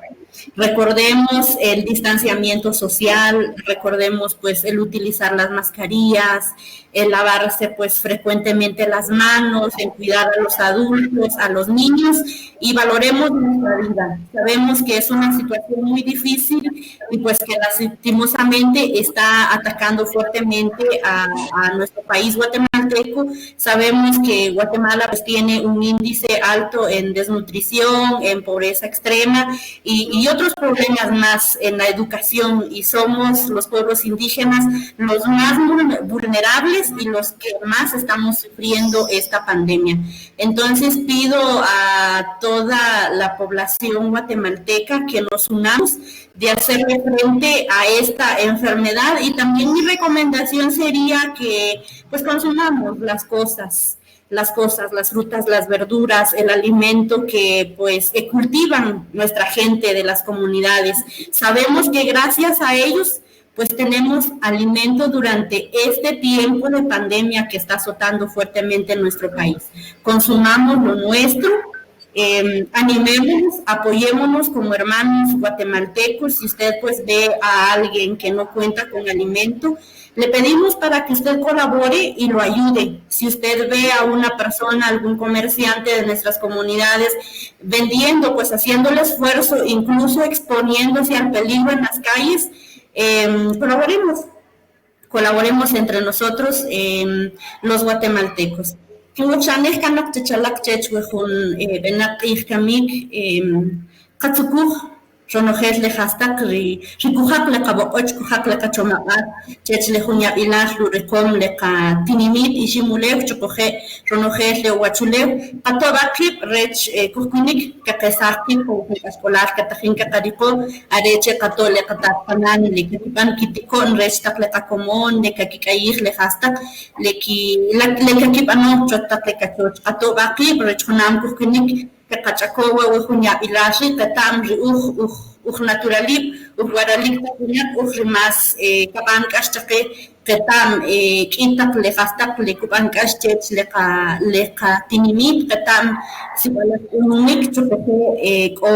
Speaker 3: Recordemos el distanciamiento social, recordemos pues el utilizar las mascarillas, el lavarse pues frecuentemente las manos, el cuidar a los adultos, a los niños y valoremos nuestra vida. Sabemos que es una situación muy difícil y pues que lastimosamente está atacando fuertemente a nuestro país guatemalteco. Sabemos que Guatemala pues tiene un índice alto en desnutrición, en pobreza extrema y otros problemas más en la educación y somos los pueblos indígenas los más vulnerables y los que más estamos sufriendo esta pandemia. Entonces pido a toda la población guatemalteca que nos unamos de hacerle frente a esta enfermedad y también mi recomendación sería que pues consumamos las frutas, las verduras, el alimento que pues que cultivan nuestra gente de las comunidades. Sabemos que gracias a ellos pues tenemos alimento durante este tiempo de pandemia que está azotando fuertemente en nuestro país. Consumamos lo nuestro, animémonos, apoyémonos como hermanos guatemaltecos. Si usted pues ve a alguien que no cuenta con alimento, le pedimos para que usted colabore y lo ayude. Si usted ve a una persona, algún comerciante de nuestras comunidades vendiendo, pues haciendo el esfuerzo, incluso exponiéndose al peligro en las calles, colaboremos entre nosotros, los guatemaltecos. Ronojes le hastak rikuhak le kabo kuhak le kachomaat chech le junya ilas lurekom le ka tinimit ishimulek chokoje ronojes le huachulek patobakip rech kukunik kakesaki o escolar katajin katariko areche katole katapanan le kipan kitikon rech tak le kakomon le kakikair le hastak le kakipano chotak le kachoch patobakip rech hunam kukunik Kachakowa ujunya ilashi katam naturalip guaralik takunya rimas kapan kashtake katam kintak le fastak le kupan kashtech le tinimit katam sibala unik chupeko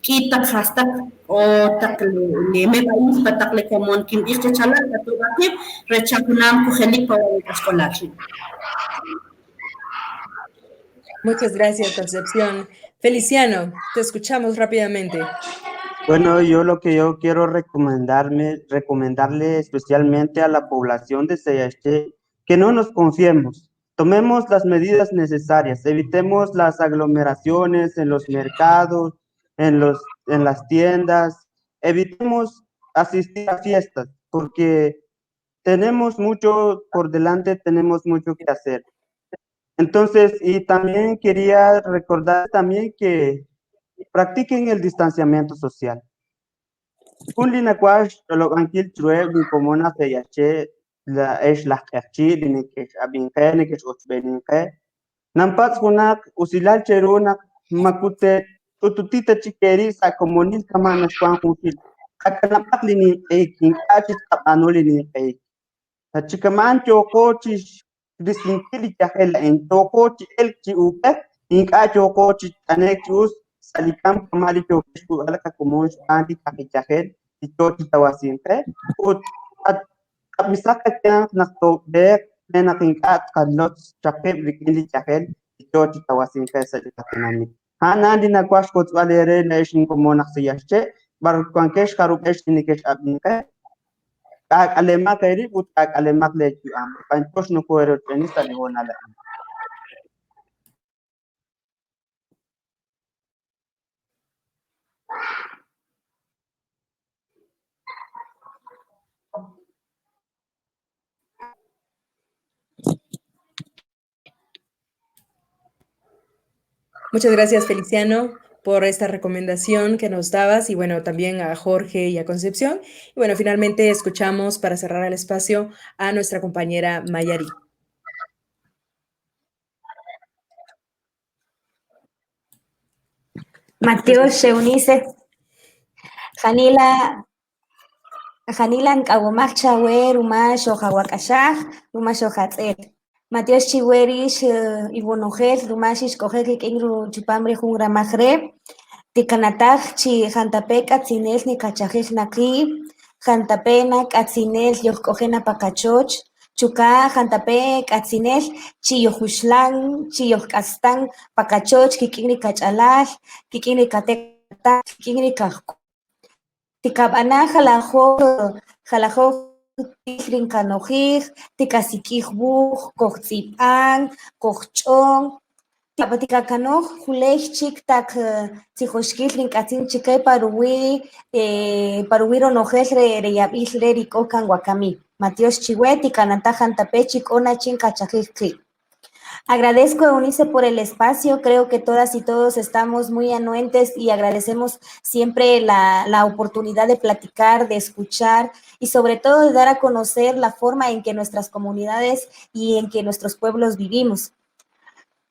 Speaker 3: kitak fastak o tak le mebaus patak le komon kim işte chala katubakip rechakunam kujelik pawal escolar.
Speaker 2: Muchas gracias, Concepción. Feliciano, te escuchamos rápidamente.
Speaker 4: Bueno, lo que yo quiero recomendarle especialmente a la población de Sayaché, que no nos confiemos, tomemos las medidas necesarias, evitemos las aglomeraciones en los mercados, en las tiendas, evitemos asistir a fiestas, porque tenemos mucho por delante, tenemos mucho que hacer. Entonces, y también quería recordar también que practiquen el distanciamiento social. Kulli nakwash lo ankil true ni komona se yache la esh la kachi ni ke abin ke ni ke benin ke nampas hunak usilal cheruna makute tututita chikeri sa komonil kama na shwan kutil akanapak lini ekin kachi tapanoli ni ek chikaman chokochi disinkili chahela en chokochi el chi uke inka chokochi tanek chus salikam kamali chokeshu alaka komon shwanti kakichahel chochi tawasinke ut at misaka kyan nakto dek menakinkat kadlot chakep rikili chahel chochi tawasinke salikatinami hanandi nakwash kotsvalere leishin komon naksiyasche bar kwankesh karukesh tinikesh abinke kak alemak kairi ut kak alemak lechu am pantos no kuero tenis tali hona la.
Speaker 2: Muchas gracias, Feliciano, por esta recomendación que nos dabas y bueno, también a Jorge y a Concepción. Y bueno, finalmente escuchamos para cerrar el espacio a nuestra compañera Mayari.
Speaker 5: Mateos, Eunice, Janila, Janilan Kawamachcha, Wer, Umash, Ojawakashaj, Umash, Ojatel. Mateos Chiwerish, Ibonogel, Rumashish, Kojek, Ingru, Chupambre, Jungra Magre, Tikanataj, Chi, Jantapek, Atzinel, Nikachajej, Naki, Jantapena, Atzinel, Yokojena Pacachoch, Chuka, Jantapek, Atzinel, Chiyojushlan, Chiyokastan, Pacachoch, Kikini Kachalaj, Kikini Katek, Kikini Kaj. Tikabana jalajo tijrin kanojij, tikasikijbuj, kojtzipan, kojchon, tikapatikakanoj, julej chik tak tzijoxkitl katzin chike paruwi ronojej re yabil re rikokan wakami. Matios chiwe, tikananta jantapechik onachin kachajijki. Agradezco, Eunice, por el espacio. Creo que todas y todos estamos muy anuentes y agradecemos siempre la oportunidad de platicar, de escuchar y sobre todo de dar a conocer la forma en que nuestras comunidades y en que nuestros pueblos vivimos.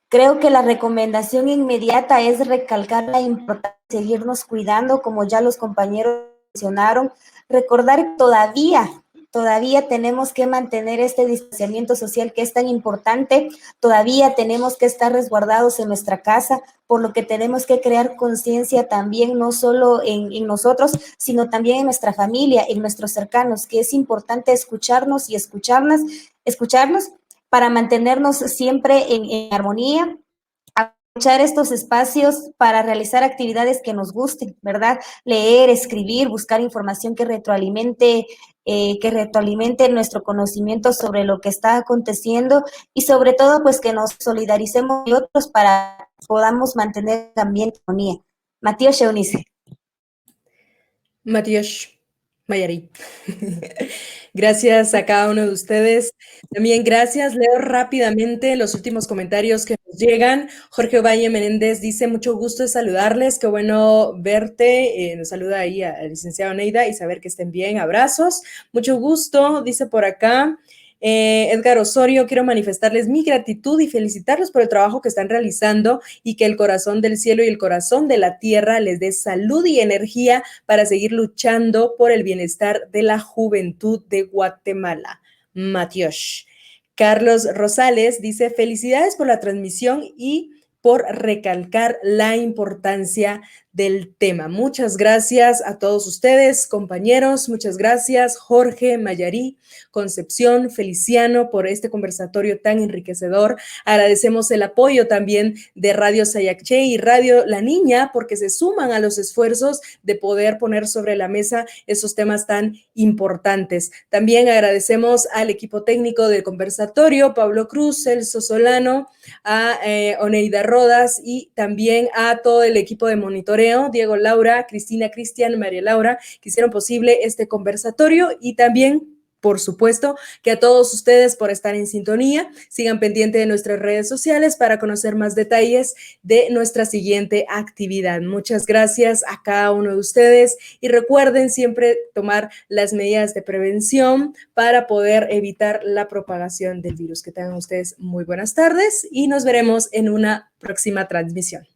Speaker 5: Creo que la recomendación inmediata es recalcar la importancia de seguirnos cuidando, como ya los compañeros mencionaron, recordar todavía tenemos que mantener este distanciamiento social que es tan importante, todavía tenemos que estar resguardados en nuestra casa, por lo que tenemos que crear conciencia también, no solo en nosotros, sino también en nuestra familia, en nuestros cercanos, que es importante escucharnos y escucharnos para mantenernos siempre en armonía, aprovechar estos espacios para realizar actividades que nos gusten, ¿verdad? Leer, escribir, buscar información que retroalimente nuestro conocimiento sobre lo que está aconteciendo y sobre todo, pues, que nos solidaricemos de otros para que podamos mantener también armonía. Matías Eunice.
Speaker 2: Matías, Mayari. Gracias a cada uno de ustedes. También gracias. Leo rápidamente los últimos comentarios que nos llegan. Jorge Valle Menéndez dice, mucho gusto de saludarles, qué bueno verte. Nos saluda ahí al licenciado Neida y saber que estén bien. Abrazos. Mucho gusto, dice por acá. Edgar Osorio, quiero manifestarles mi gratitud y felicitarlos por el trabajo que están realizando y que el corazón del cielo y el corazón de la tierra les dé salud y energía para seguir luchando por el bienestar de la juventud de Guatemala. Matías. Carlos Rosales dice, felicidades por la transmisión y por recalcar la importancia del tema. Muchas gracias a todos ustedes, compañeros. Muchas gracias, Jorge, Mayarí, Concepción, Feliciano, por este conversatorio tan enriquecedor. Agradecemos el apoyo también de Radio Sayacché y Radio La Niña, porque se suman a los esfuerzos de poder poner sobre la mesa esos temas tan importantes. También agradecemos al equipo técnico del conversatorio, Pablo Cruz, Celso Solano, a Oneida Rodas y también a todo el equipo de monitoreo, Diego Laura, Cristina Cristian, María Laura, que hicieron posible este conversatorio, y también, por supuesto, que a todos ustedes por estar en sintonía. Sigan pendientes de nuestras redes sociales para conocer más detalles de nuestra siguiente actividad. Muchas gracias a cada uno de ustedes y recuerden siempre tomar las medidas de prevención para poder evitar la propagación del virus. Que tengan ustedes muy buenas tardes y nos veremos en una próxima transmisión.